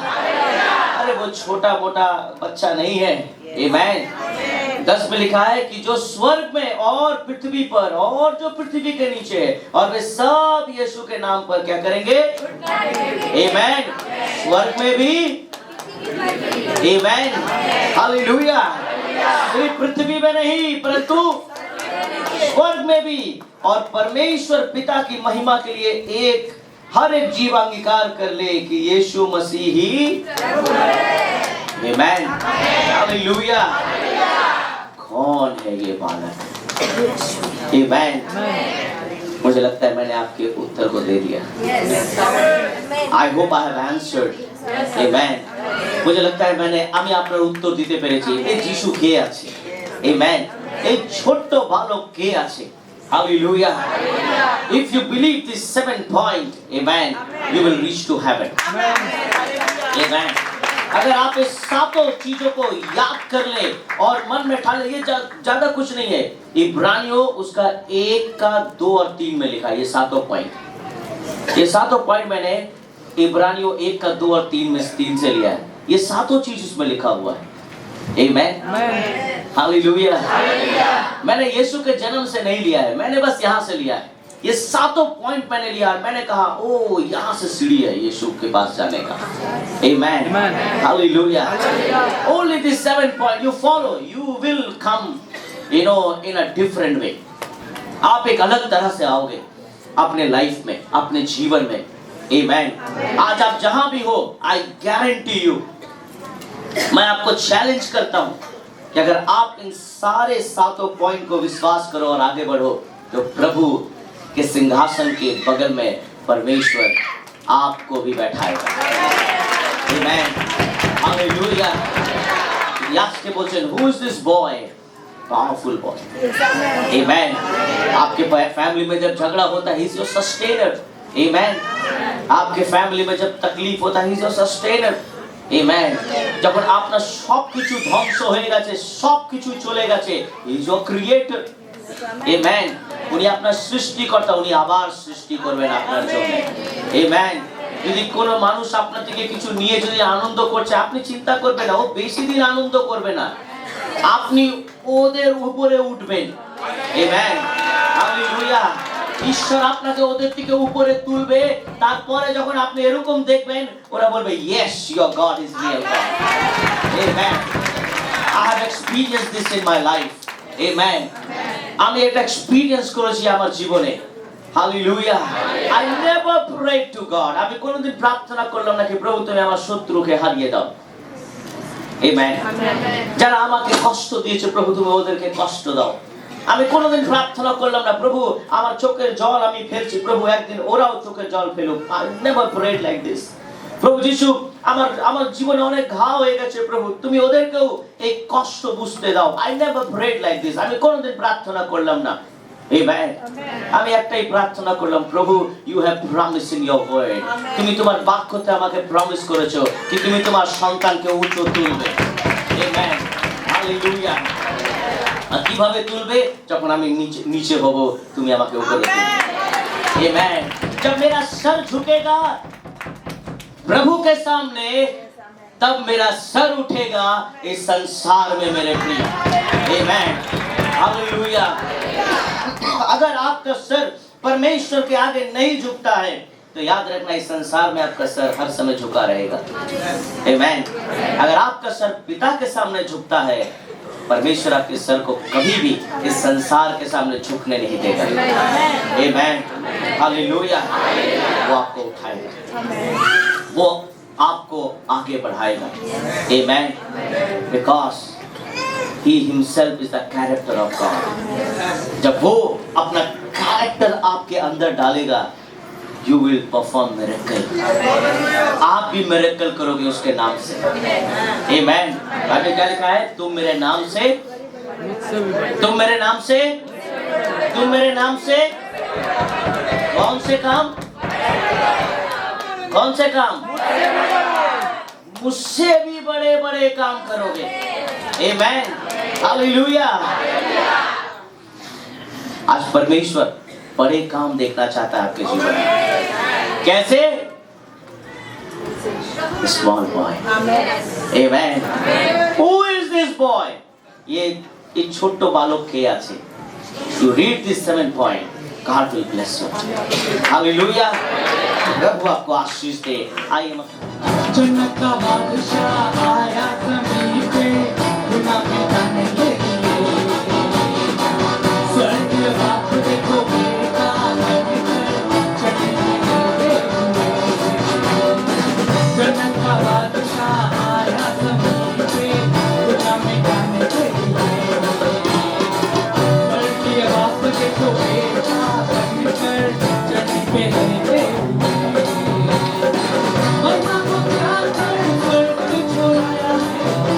अरे वो छोटा मोटा बच्चा नहीं है। Amen। 10 में लिखा है कि जो स्वर्ग में और पृथ्वी पर और जो पृथ्वी के नीचे है, और वे सब यीशु के नाम पर क्या करेंगे? Amen। स्वर्ग में भी, Amen। हालेलुया। सिर्फ पृथ्वी में नहीं, परंतु स्वर्ग में भी, और परमेश्वर पिता की महिमा के लिए हर एक जीव अंगीकार कर ले कि यीशु मसीह ही। Amen। हालेलुया। कौन है ये बालक? Amen। मुझे लगता है मैंने आपके उत्तर को दे दिया। I hope I have answered। Amen। मुझे लगता है मैंने আমি আপনার উত্তর দিতে পেরেছি। এই যিশু কে আছে? Amen। এই ছোট্ট বালক কে আছে? Hallelujah। If you believe this 7 point, Amen, you will reach to heaven। Amen। अगर आप इस सातों चीजों को याद कर ले और मन में ठान ले, ये ज्यादा कुछ नहीं है। इब्रानियों उसका 1:2 और 3 में लिखा है ये सातों पॉइंट। ये सातों पॉइंट मैंने इब्रानियों 1:2 और 3 से लिया है। ये सातों चीज उसमें लिखा हुआ है। Amen। हालेलुया। मैंने यीशु के जन्म से नहीं लिया है, मैंने बस यहाँ से लिया है। ये सातों पॉइंट मैंने लिया और मैंने कहा ओ यहाँ से सीढ़ी है यीशु के पास जाने का। Amen। Hallelujah। Only this 7 point you follow, you will come, in a different way। आप एक अलग तरह से आओगे अपने लाइफ में, अपने जीवन में। Amen। आज आप जहां भी हो, I guarantee you, मैं आपको चैलेंज करता हूं कि अगर आप इन सारे सातों पॉइंट को विश्वास करो और आगे बढ़ो, तो प्रभु के सिंहासन के बगल में परमेश्वर आपको भी बैठाएगा। Amen। Hallelujah। यास्क के बोलते हैं, who is this boy? Powerful boy। Amen। आपके फैमिली में जब झगड़ा होता है, he is your sustainer। Amen। आपके फैमिली में जब तकलीफ होता है, he is your sustainer। Amen। যখন আপনার সবকিছু ধ্বংস হয়ে গেছে, সবকিছু চলে গেছে, he is your creator। Amen। উনি আপনার সৃষ্টিকর্তা, উনি আবার সৃষ্টি করবেন আপনার জন্য। Amen। যদি কোনো মানুষ আপনার থেকে কিছু নিয়ে যদি আনন্দ করছে, আপনি চিন্তা করবেন না, ও বেশি দিন আনন্দ করবে না, আপনি ওদের উপরে উঠবেন। Amen। হালেলুয়া। ঈশ্বর আপনাকে ওদের থেকে উপরে তুলবে, তারপরে যখন আপনি এরকম দেখবেন, ওরা বলবে yes, your God is real God। Amen। I have experienced this in my life। Amen। আমি এটা এক্সপেরিয়েন্স করেছি আমার জীবনে। Hallelujah। I never prayed to God। আমি কোনোদিন প্রার্থনা করলাম না কি প্রভু তুমি আমার শত্রুকে হারিয়ে দাও। আমেন। যারা আমাকে কষ্ট দিয়েছে প্রভু তুমি ওদেরকে কষ্ট দাও। আমি কোনোদিন প্রার্থনা করলাম না প্রভু আমার চোখের জল আমি ফেলছি, প্রভু একদিন ওরাও চোখের জল ফেলুক। I never prayed like this. প্রভু যিশু আমার জীবনে অনেক ঘা হয়ে গেছে প্রভু তুমি ওদেরকেও এই কষ্ট বুঝতে দাও। I never prayed like this. আমি কোনোদিন প্রার্থনা করলাম না। আমেন। আমি একটাই প্রার্থনা করলাম প্রভু you have promised in your word, তুমি তোমার বাক্যতে আমাকে প্রমিস করেছো কি তুমি তোমার সন্তানকে উঁচু তুলবে। Amen, hallelujah. আর কিভাবে তুলবে? যখন আমি নিচে হব তুমি আমাকে উপরে তুলবে। আমেন। जब मेरा सर झुकेगा प्रभु के सामने तब मेरा सर उठेगा इस संसार में मेरे प्रिय। आमेन, हालेलुया। अगर आपका सर परमेश्वर के आगे नहीं झुकता है तो याद रखना इस संसार में आपका सर हर समय झुका रहेगा। आमेन। अगर आपका सर पिता के सामने झुकता है परमेश्वर आपके सर को कभी भी इस संसार के सामने झुकने नहीं देगा। आमेन, हालेलुया। वो आपको उठाएगा, वो आपको आगे बढ़ाएगा। आमेन, because he himself is the character of God. जब वो अपना कैरेक्टर आपके अंदर डालेगा you will perform miracle. आप भी मिरेकल करोगे उसके नाम से। आमेन। बाइबल क्या लिखा है? तुम मेरे नाम से तुम मेरे नाम से तुम मेरे नाम से कौन से काम मुझसे भी बड़े बड़े काम करोगे। आमेन, हालेलुया। आज परमेश्वर बड़े काम देखना चाहता है आपके जीवन में। कैसे? Small boy. Amen. Who is this boy? ये ছোট্ট বালক কে আছে? You read this 7 point. God will bless you. Hallelujah. प्रभु आपको आशीष दे। आइए जन्नत का बादशाह आया ज़मीन पे गुनाह मिटाने के लिए। स्वर्ग के बाप देखो बेटा बनकर चढ़ने लगे हुए। जन्नत का बादशाह आया ज़मीन पे गुनाह मिटाने के लिए। स्वर्ग के बाप देखो बेटा बनकर चढ़ने पे लगे हुए। मरना को क्या कर स्वर्ग छोड़ाया है।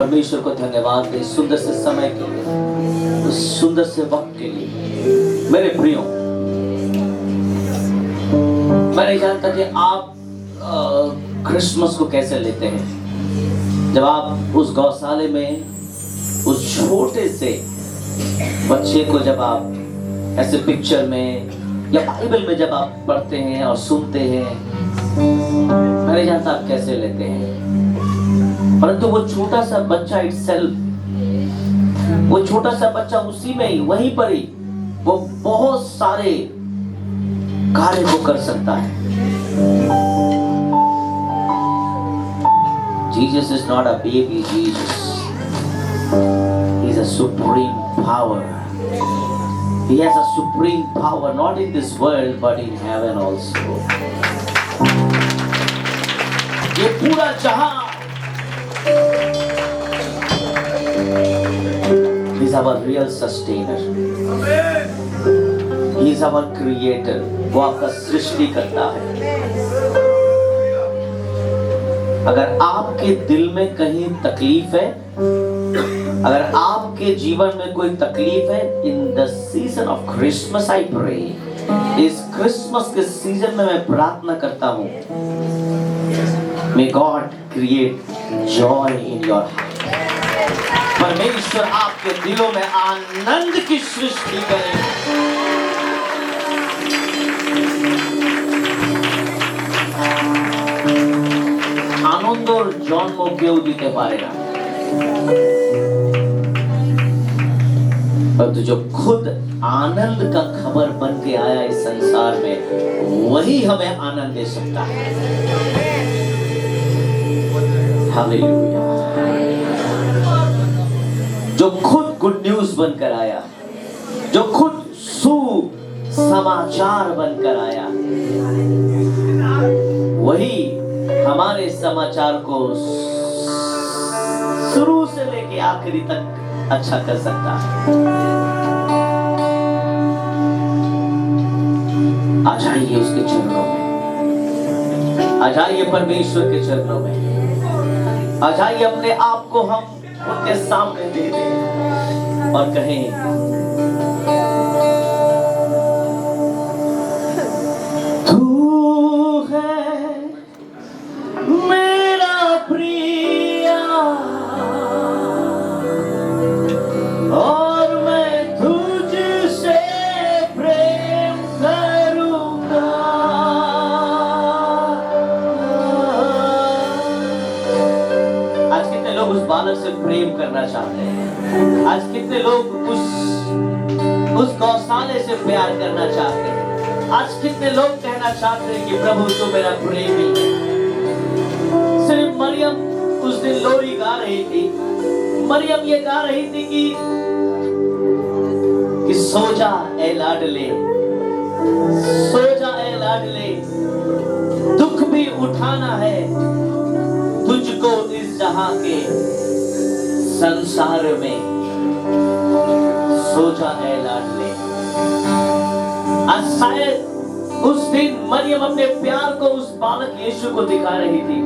परमेश्वर को धन्यवाद दे सुंदर से समय के लिए, उस सुंदर से वक्त के लिए। मेरे प्रियो, मैं नहीं जानता कि आप क्रिसमस को कैसे लेते हैं। जब आप उस गौशाले में उस छोटे से बच्चे को जब आप ऐसे पिक्चर में या बाइबल में जब आप पढ़ते हैं और सुनते हैं, मैं नहीं जानता आप कैसे लेते हैं, परंतु वो छोटा सा बच्चा itself, वो छोटा सा बच्चा उसी में ही, वहीं पर ही वो बहुत सारे कार्य को कर सकता है। Jesus is not a baby Jesus. He is a supreme power. He has a supreme power not in this world but in heaven also. ये पूरा जहां He is our real sustainer. He is our creator. वो आपका सृष्टि करता है। अगर आपके दिल में कहीं तकलीफ है, अगर आपके जीवन में कोई तकलीफ है, in the season of Christmas I pray, इस क्रिसमस के सीजन में मैं प्रार्थना करता हूँ, may God create joy in your heart. परमेश्वर आपके दिलों में आनंद की सृष्टि करे। आनंद और जन्म केउ दिते पारे ना, परंतु जो खुद आनंद का खबर बन के आया इस संसार में, वही हमें आनंद दे सकता है। हालेलुया। जो खुद गुड न्यूज बनकर आया, जो खुद सुसमाचार बनकर आया, वही हमारे समाचार को शुरू से लेके आखिरी तक अच्छा कर सकता है। आ जाइए उसके चरणों में, आ जाइए परमेश्वर के चरणों में, आ जाइए अपने आप को हम उनके सामने दे दें और कहें, तू है मेरा प्रिया और मैं तुझसे प्रेम करूंगा। आज कितने लोग उस बालक से प्रेम करना चाहते हैं? आज कितने लोग उस गौशाले से प्यार करना चाहते हैं? आज कितने लोग कहना चाहते हैं कि प्रभु तू मेरा प्रेमी है? सिर्फ मरियम उस दिन लोरी गा रही थी। मरियम ये गा रही थी कि सो जा ए लाडले, सो जा ए लाडले, दुख भी उठाना है तुझको इस जहां के संसार में, सो जा ए लाडले। आज शायद उस दिन मरियम अपने प्यार को उस बालक यीशु को दिखा रही थी।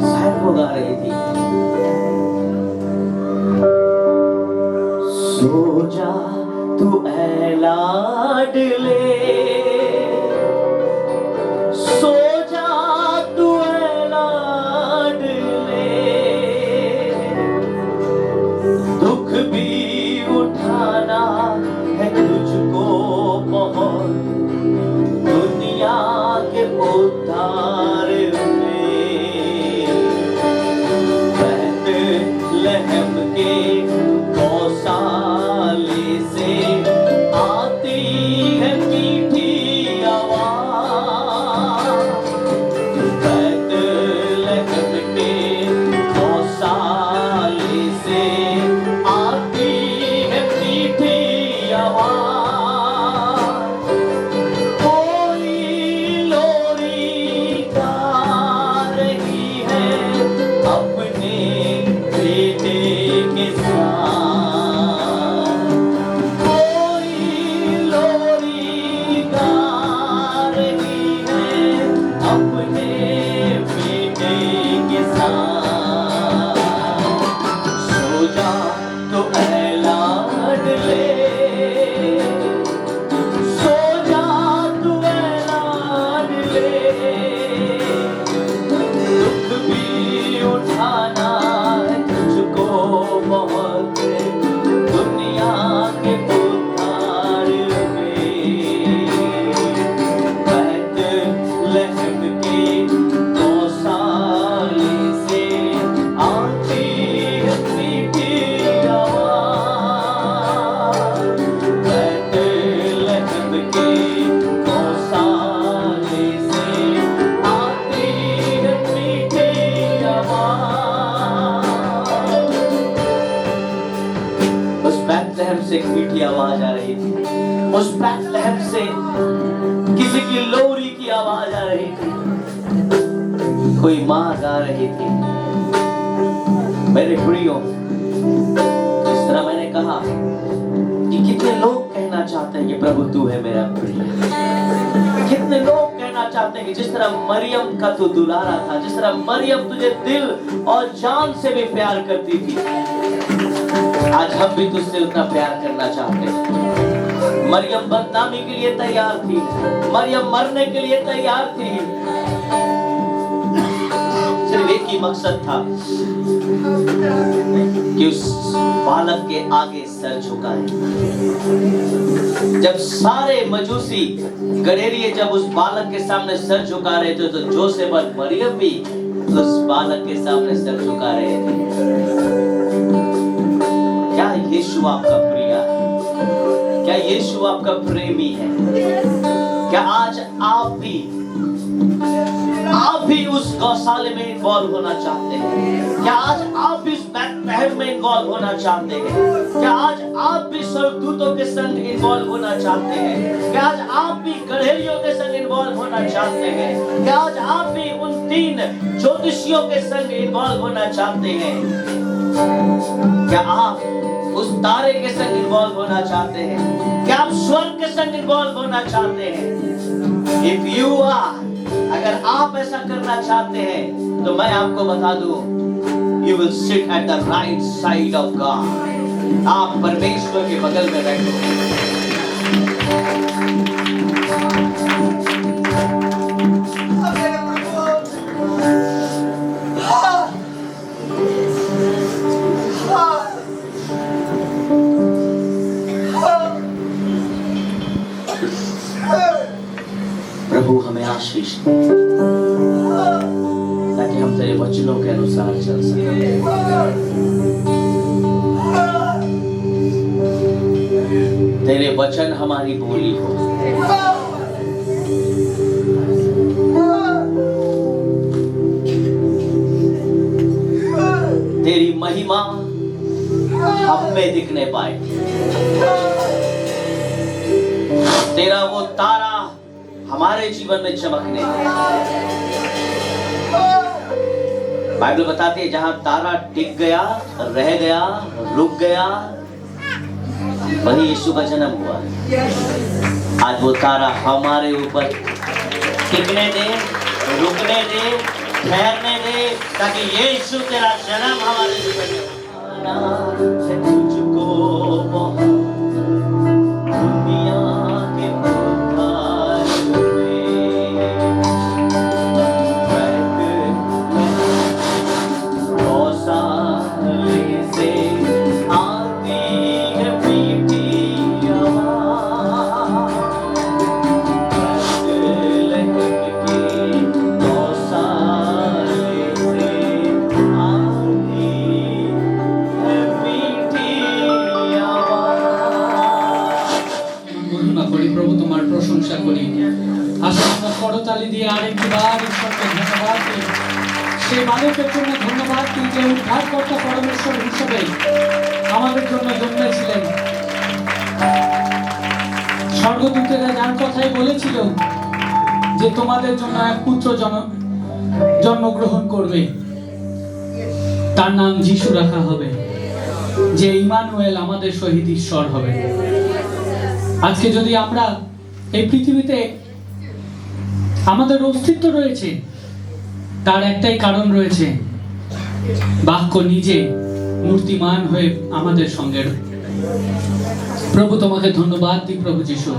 शायद वो गा रही थी, सो जा तू ऐ लाडले, सो जा तू ऐ लाडले, दुख भी उठाना है तुझको बहुत दुनिया के उद्धार में। बैतलहम के गौशाले से आती है मीठी आवाज, बैतलहम के गौशाले से आती है मीठी आवाज। कोई लोरी गा के गौशाले से आती है मीठी आवाज। बैतलहम के गौशाले से आती है मीठी आवाज। उस बैतलहम से एक मीठी आवाज आ रही थी। उस बैतलहम से किसी की लोरी की आवाज आ रही थी। कोई माँ गा रही थी। मेरे प्रियो, जिस तरह मैंने कहा कि कितने लोग कहना चाहते हैं कि प्रभु तू है मेरा प्रिय। कितने लोग कहना चाहते हैं कि जिस तरह मरियम का तू दुलारा था, जिस तरह मरियम तुझे दिल और जान से भी प्यार करती थी, आज हम भी तुझसे उतना प्यार करना चाहते हैं। मरियम बदनामी के लिए तैयार थी, मरियम मरने के लिए तैयार थी। सिर्फ एक ही मकसद था कि उस बालक के आगे सर झुकाए। जब सारे मजूसी गडेरिये जब उस बालक के सामने सर झुका रहे थे, तो जोसेफ और मरियम भी उस बालक के सामने सर झुका रहे थे। क्या यीशु आपका प्रिय है? क्या यीशु आपका प्रेमी है? क्या आज आप भी उस गौशाले में इन्वॉल्व होना चाहते हैं? क्या आज आप भी उस बैतलहम में इन्वॉल्व होना चाहते हैं? क्या आज आप भी स्वर्गदूतों के संग इन्वॉल्व होना चाहते हैं? क्या आज आप भी गड़ेरियों के संग इन्वॉल्व होना चाहते हैं? क्या आज आप भी उन 3 ज्योतिषियों के संग इन्वॉल्व होना चाहते हैं? क्या आप उस तारे के संग इन्वॉल्व होना चाहते हैं? क्या आप स्वर्ग के संग इन्वॉल्व होना चाहते हैं? If you are, अगर आप ऐसा करना चाहते हैं, तो मैं आपको बता दूं, you will sit at the right side of God. आप परमेश्वर के बगल में बैठोगे। प्रभु हमें आशीष दे, ताकि हम तेरे वचनों के अनुसार चल सकें। तेरे वचन हमारी बोली हो। तेरी महिमा हम में दिखने पाए। तेरा वो तारा हमारे जीवन में चमकने। बाइबल बताती है, जहां तारा टिक गया, रह गया, रुक गया, वही यीशु का जन्म हुआ। आज वो तारा हमारे ऊपर टिकने दे, रुकने दे, ठहरने दे, ताकि यीशु तेरा जन्म हमारे जीवन में तुझको दुनिया के করতালি দিয়ে আরেকবার ঈশ্বরকে ধন্যবাদ দিই। সেই বালকের জন্য ধন্যবাদ দিই যে উদ্ধারকর্তা পরমেশ্বর হিসেবে আমাদের জন্য জন্মেছিলেন। স্বর্গদূতেরা যার কথাই বলেছিল যে তোমাদের জন্য এক পুত্র জন্মগ্রহণ করবে, তার নাম যিশু রাখা হবে, যে ইমানুয়েল আমাদের সহিত ঈশ্বর হবে। আজকে যদি আমরা এই পৃথিবীতে আমাদের অস্তিত্ব রয়েছে, তার একটাই কারণ রয়েছে, বাক্য নিজে মূর্তিমান হয়ে আমাদের সঙ্গে। প্রভু তোমাকে ধন্যবাদ দিই প্রভু যিশু,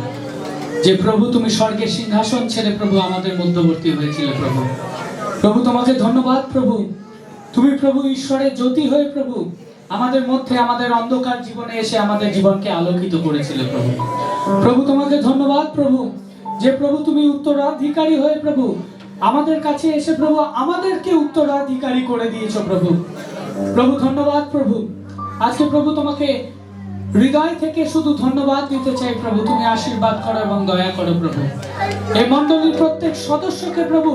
যে প্রভু তুমি স্বর্গের সিংহাসন ছেড়ে প্রভু আমাদের মধ্যবর্তী হয়েছিলে। প্রভু প্রভু তোমাকে ধন্যবাদ প্রভু, তুমি প্রভু ঈশ্বরের জ্যোতি হয়ে প্রভু আমাদের মধ্যে আমাদের অন্ধকার জীবনে এসে আমাদের জীবনকে আলোকিত করেছিলে। প্রভু প্রভু তোমাকে ধন্যবাদ প্রভু, যে প্রভু তুমি উত্তরাধিকারী হয়ে প্রভু আমাদের কাছে এসে প্রভু আমাদেরকে উত্তরাধিকারী করে দিয়েছো প্রভু। প্রভু ধন্যবাদ প্রভু। আজকে প্রভু তোমাকে হৃদয় থেকে শুধু ধন্যবাদ দিতে চাই প্রভু। তুমি আশীর্বাদ করো এবং দয়া করো প্রভু। এই মণ্ডলীর প্রত্যেক সদস্যকে প্রভু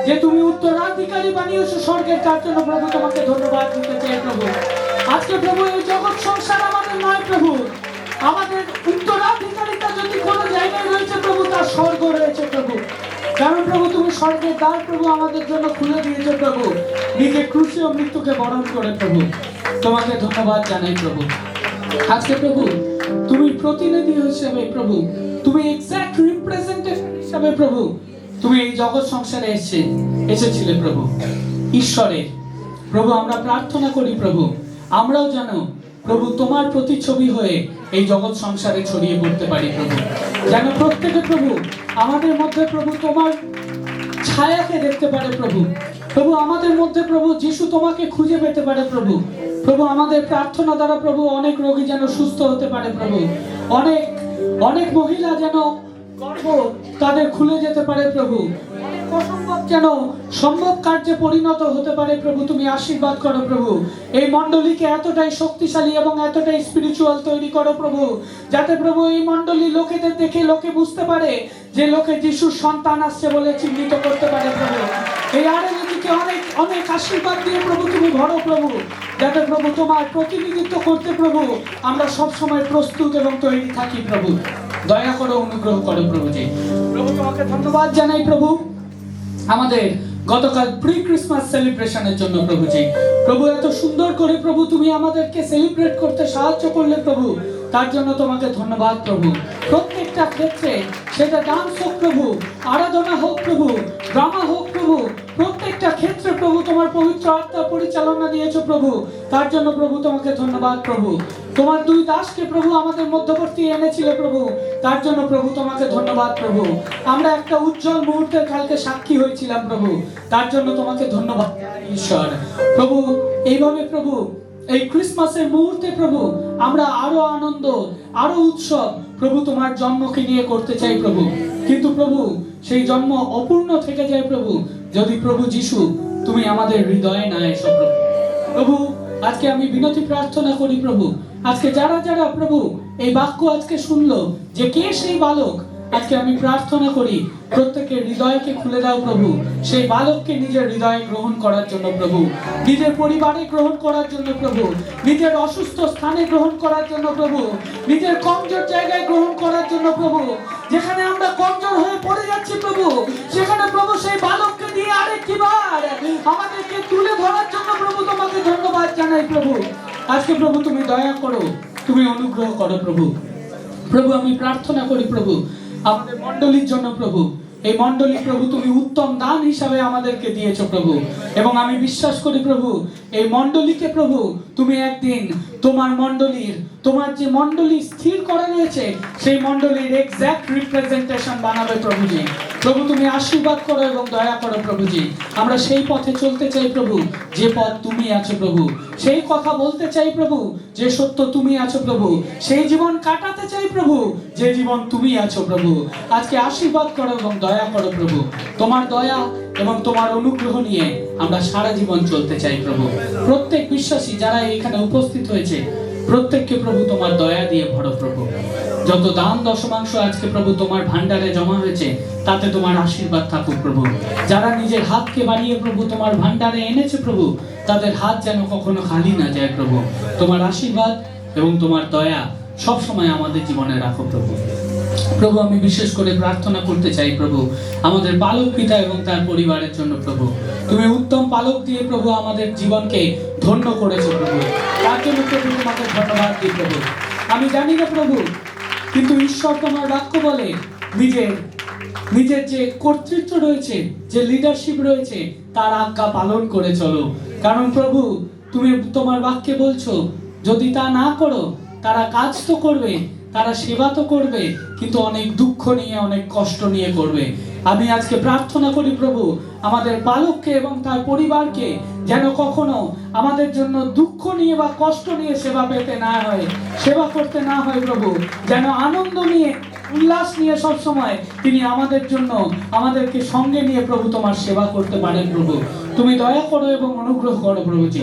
যে তুমি উত্তরাধিকারী বানিয়েছো স্বর্গের, তার জন্য প্রভু তোমাকে ধন্যবাদ দিতে চাই প্রভু। আজকে প্রভু এই জগৎ সংসার আমাদের নয় প্রভু, আমাদের উত্তরাধিকারিতা যদি কোনো জায়গায় রয়েছে প্রভু, তার স্বর্গ রয়েছে প্রভু। কারণ প্রভু তুমি স্বর্গের দ্বার প্রভু আমাদের জন্য খুলে দিয়েছো প্রভু, নিজে ক্রুশে ও মৃত্যুকে বরণ করে প্রভু। তোমাকে ধন্যবাদ জানাই প্রভু। আজকে প্রভু তুমি প্রতিনিধি হিসেবে প্রভু, তুমি এক্সাক্ট রিপ্রেজেন্টেটিভ হিসেবে প্রভু তুমি এই জগৎ সংসারে এসেছিলে প্রভু ঈশ্বরের। প্রভু আমরা প্রার্থনা করি প্রভু, আমরাও জানো প্রভু তোমার প্রতিচ্ছবি হয়ে এই জগৎ সংসারে ছড়িয়ে পড়তে পারি প্রভু। যেন প্রত্যেকে প্রভু আমাদের মধ্যে প্রভু তোমার ছায়াকে দেখতে পারে প্রভু। প্রভু আমাদের মধ্যে প্রভু যিশু তোমাকে খুঁজে পেতে পারে প্রভু। প্রভু আমাদের প্রার্থনা দ্বারা প্রভু অনেক রোগী যেন সুস্থ হতে পারে প্রভু। অনেক অনেক মহিলা যেন গর্ভ তাদের খুলে যেতে পারে প্রভু। অনেক অসম্ভব যেন সম্ভব কার্যে পরিণত হতে পারে প্রভু। তুমি আশীর্বাদ করো প্রভু। এই মণ্ডলীকে এতটাই শক্তিশালী এবং এতটাই স্পিরিচুয়াল তৈরি করো প্রভু, যাতে প্রভু এই মণ্ডলী লোকেদের দেখে লোকে বুঝতে পারে যে লোকে যিশুর সন্তান আসছে বলে চিহ্নিত করতে পারে প্রভু। এই আরএলএটিকে অনেক অনেক আশীর্বাদ দিয়ে প্রভু তুমি ভরো প্রভু, যাতে প্রভু তোমার প্রতিনিধিত্ব করতে প্রভু আমরা সব সময় প্রস্তুত এবং তৈরি থাকি প্রভু। দয়া করো, অনুগ্রহ করো প্রভুজি। প্রভু তোমাকে ধন্যবাদ জানাই প্রভু আমাদের গতকাল প্রি ক্রিসমাস সেলিব্রেশনের জন্য প্রভুজি। প্রভু এত সুন্দর করে প্রভু তুমি আমাদেরকে সেলিব্রেট করতে সাহায্য করলে প্রভু, তার জন্য তোমাকে ধন্যবাদ প্রভু। প্রত্যেকটা ক্ষেত্রে সেটা ডান্স হোক প্রভু, আরাধনা হোক প্রভু, ড্রামা হোক প্রভু, প্রত্যেকটা ক্ষেত্রে প্রভু তোমার পবিত্র আত্মা পরিচালনা দিয়েছো প্রভু, তার জন্য প্রভু তোমাকে ধন্যবাদ প্রভু। তোমার দুই দাসকে প্রভু আমাদের মধ্যবর্তী এনেছিলে প্রভু, তার জন্য প্রভু তোমাকে ধন্যবাদ প্রভু। আমরা একটা উজ্জ্বল মুহূর্তের কালকে সাক্ষী হয়েছিলাম প্রভু, তার জন্য তোমাকে ধন্যবাদ ঈশ্বর। প্রভু এইভাবে প্রভু এই ক্রিসমাসের মুহূর্তে প্রভু আমরা আরো আনন্দ, আরো উৎসব প্রভু তোমার জন্মকে নিয়ে করতে চাই প্রভু। কিন্তু প্রভু সেই জন্ম অপূর্ণ থেকে যায় প্রভু যদি প্রভু যিশু তুমি আমাদের হৃদয়ে না এসো প্রভু। প্রভু আজকে আমি বিনতি প্রার্থনা করি প্রভু, আজকে যারা যারা প্রভু এই বাক্য আজকে শুনলো যে কে সেই বালক, আজকে আমি প্রার্থনা করি প্রত্যেকের হৃদয়কে খুলে দাও প্রভু, সেই বালককে নিজের হৃদয়ে গ্রহণ করার জন্য প্রভু, নিজের পরিবারে গ্রহণ করার জন্য প্রভু, নিজের অসুস্থ স্থানে গ্রহণ করার জন্য প্রভু, নিজের কমজোর জায়গায় গ্রহণ করার জন্য প্রভু। যেখানে আমরা কমজোর হয়ে পড়ে যাচ্ছি প্রভু, সেখানে প্রভু সেই বালককে দিয়ে আরেকবার আমাদেরকে তুলে ধরার জন্য প্রভু তোমাকে ধন্যবাদ জানাই প্রভু। আজকে প্রভু তুমি দয়া করো, তুমি অনুগ্রহ করো প্রভু। প্রভু আমি প্রার্থনা করি প্রভু আমাদের মণ্ডলীর জন্য প্রভু, এই মণ্ডলী প্রভু তুমি উত্তম দান হিসাবে আমাদেরকে দিয়েছো প্রভু, এবং আমি বিশ্বাস করি প্রভু এই মণ্ডলীকে প্রভু তুমি একদিন তোমার মণ্ডলীর, তোমার যে মণ্ডলী স্থির করা রয়েছে সেই মণ্ডলীর এক্সাক্ট রিপ্রেজেন্টেশন বানাবে প্রভুজি। প্রভু তুমি আশীর্বাদ করো এবং দয়া করো প্রভুজি। আমরা সেই পথে চলতে চাই প্রভু যে পথ তুমি আছো প্রভু, সেই কথা বলতে চাই প্রভু যে সত্য তুমি আছো প্রভু, সেই জীবন কাটাতে চাই প্রভু যে জীবন তুমি আছো প্রভু। আজকে আশীর্বাদ করো এবং দয়া করো প্রভু। তোমার দয়া এবং তোমার অনুগ্রহ নিয়ে আমরা সারা জীবন চলতে চাই প্রভু। প্রত্যেক বিশ্বাসী যারা এখানে উপস্থিত হয়েছে প্রত্যেককে প্রভু তোমার দয়া দিয়ে ভরো প্রভু। যত দান দশমাংশ আজকে প্রভু তোমার ভান্ডারে জমা হয়েছে তাতে তোমার আশীর্বাদ থাকুক প্রভু। যারা নিজের হাতকে বাড়িয়ে প্রভু তোমার ভান্ডারে এনেছে প্রভু, তাদের হাত যেন কখনো খালি না যায় প্রভু। তোমার আশীর্বাদ এবং তোমার দয়া সব সময় আমাদের জীবনে রাখো প্রভু। প্রভু আমি বিশেষ করে প্রার্থনা করতে চাই প্রভু আমাদের পালক পিতা এবং তার পরিবারের জন্য প্রভু। তুমি উত্তম পালক দিয়ে প্রভু আমাদের জীবনকে ধন্য করেছো প্রভু, তার জন্য প্রভু তোমাকে ধন্যবাদ দিই প্রভু। আমি জানি না প্রভু, কিন্তু ঈশ্বর তোমার বাক্য বলে নিজের যে কর্তৃত্ব রয়েছে, যে লিডারশিপ রয়েছে তার আজ্ঞা পালন করে চলো। কারণ প্রভু তুমি তোমার বাক্যে বলছো যদি তা না করো তারা কাজ তো করবে, তারা সেবা তো করবে, কিন্তু অনেক দুঃখ নিয়ে অনেক কষ্ট নিয়ে করবে। আমি আজকে প্রার্থনা করি প্রভু আমাদের পালককে এবং তার পরিবারকে যেন কখনো আমাদের জন্য দুঃখ নিয়ে বা কষ্ট নিয়ে সেবা পেতে না হয়, সেবা করতে না হয় প্রভু, যেন আনন্দ নিয়ে উল্লাস নিয়ে সব সময় তিনি আমাদের জন্য আমাদেরকে সঙ্গে নিয়ে প্রভু তোমার সেবা করতে পারেন প্রভু। তুমি দয়া করো এবং অনুগ্রহ করো প্রভুজি।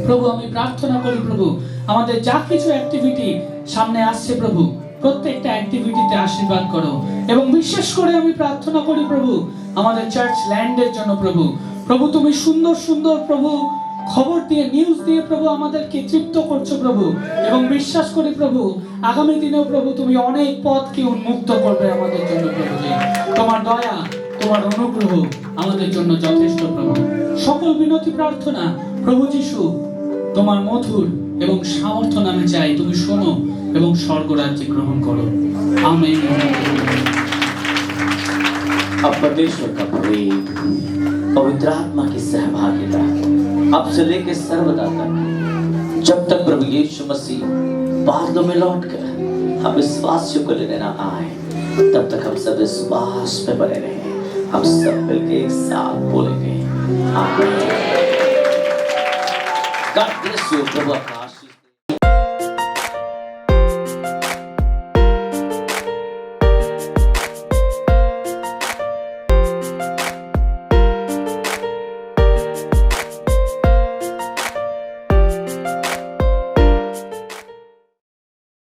প্রভু আমি প্রার্থনা করি প্রভু আমাদের যা কিছু অ্যাক্টিভিটি সামনে আসছে প্রভু, প্রত্যেকটা অ্যাক্টিভিটিতে আশীর্বাদ করো। এবং বিশেষ করে আমি প্রার্থনা করি প্রভু আমাদের চার্চ ল্যান্ডের জন্য প্রভু। প্রভু তুমি সুন্দর সুন্দর প্রভু খবর দিয়ে, নিউজ দিয়ে প্রভু আমাদেরকে তৃপ্ত করছো প্রভু। এবং বিশ্বাস করি প্রভু আগামী দিনেও প্রভু তুমি অনেক পথকে উন্মুক্ত করবে আমাদের জন্য প্রভুজি। তোমার দয়া, তোমার অনুগ্রহ আমাদের জন্য যথেষ্ট প্রভু। সকল বিনতি প্রার্থনা প্রভু যিশু তোমার মধুর এবং সামর্থ্য নামে চাই, তুমি শোনো এবং স্বর্গরাজ্যে গ্রহণ করো। আমেন। अब परमेश्वर का प्रेम, पवित्र आत्मा की सहभागिता अब से लेकर सर्वदा तक, जब तक प्रभु यीशु मसीह बादलों में लौट कर हम विश्वासियों को लेने ना आए, तब तक हम सब विश्वास पे बने रहे। हम सब मिलकर एक साथ बोलेंगे आमीन। God bless you, प्रभु आपका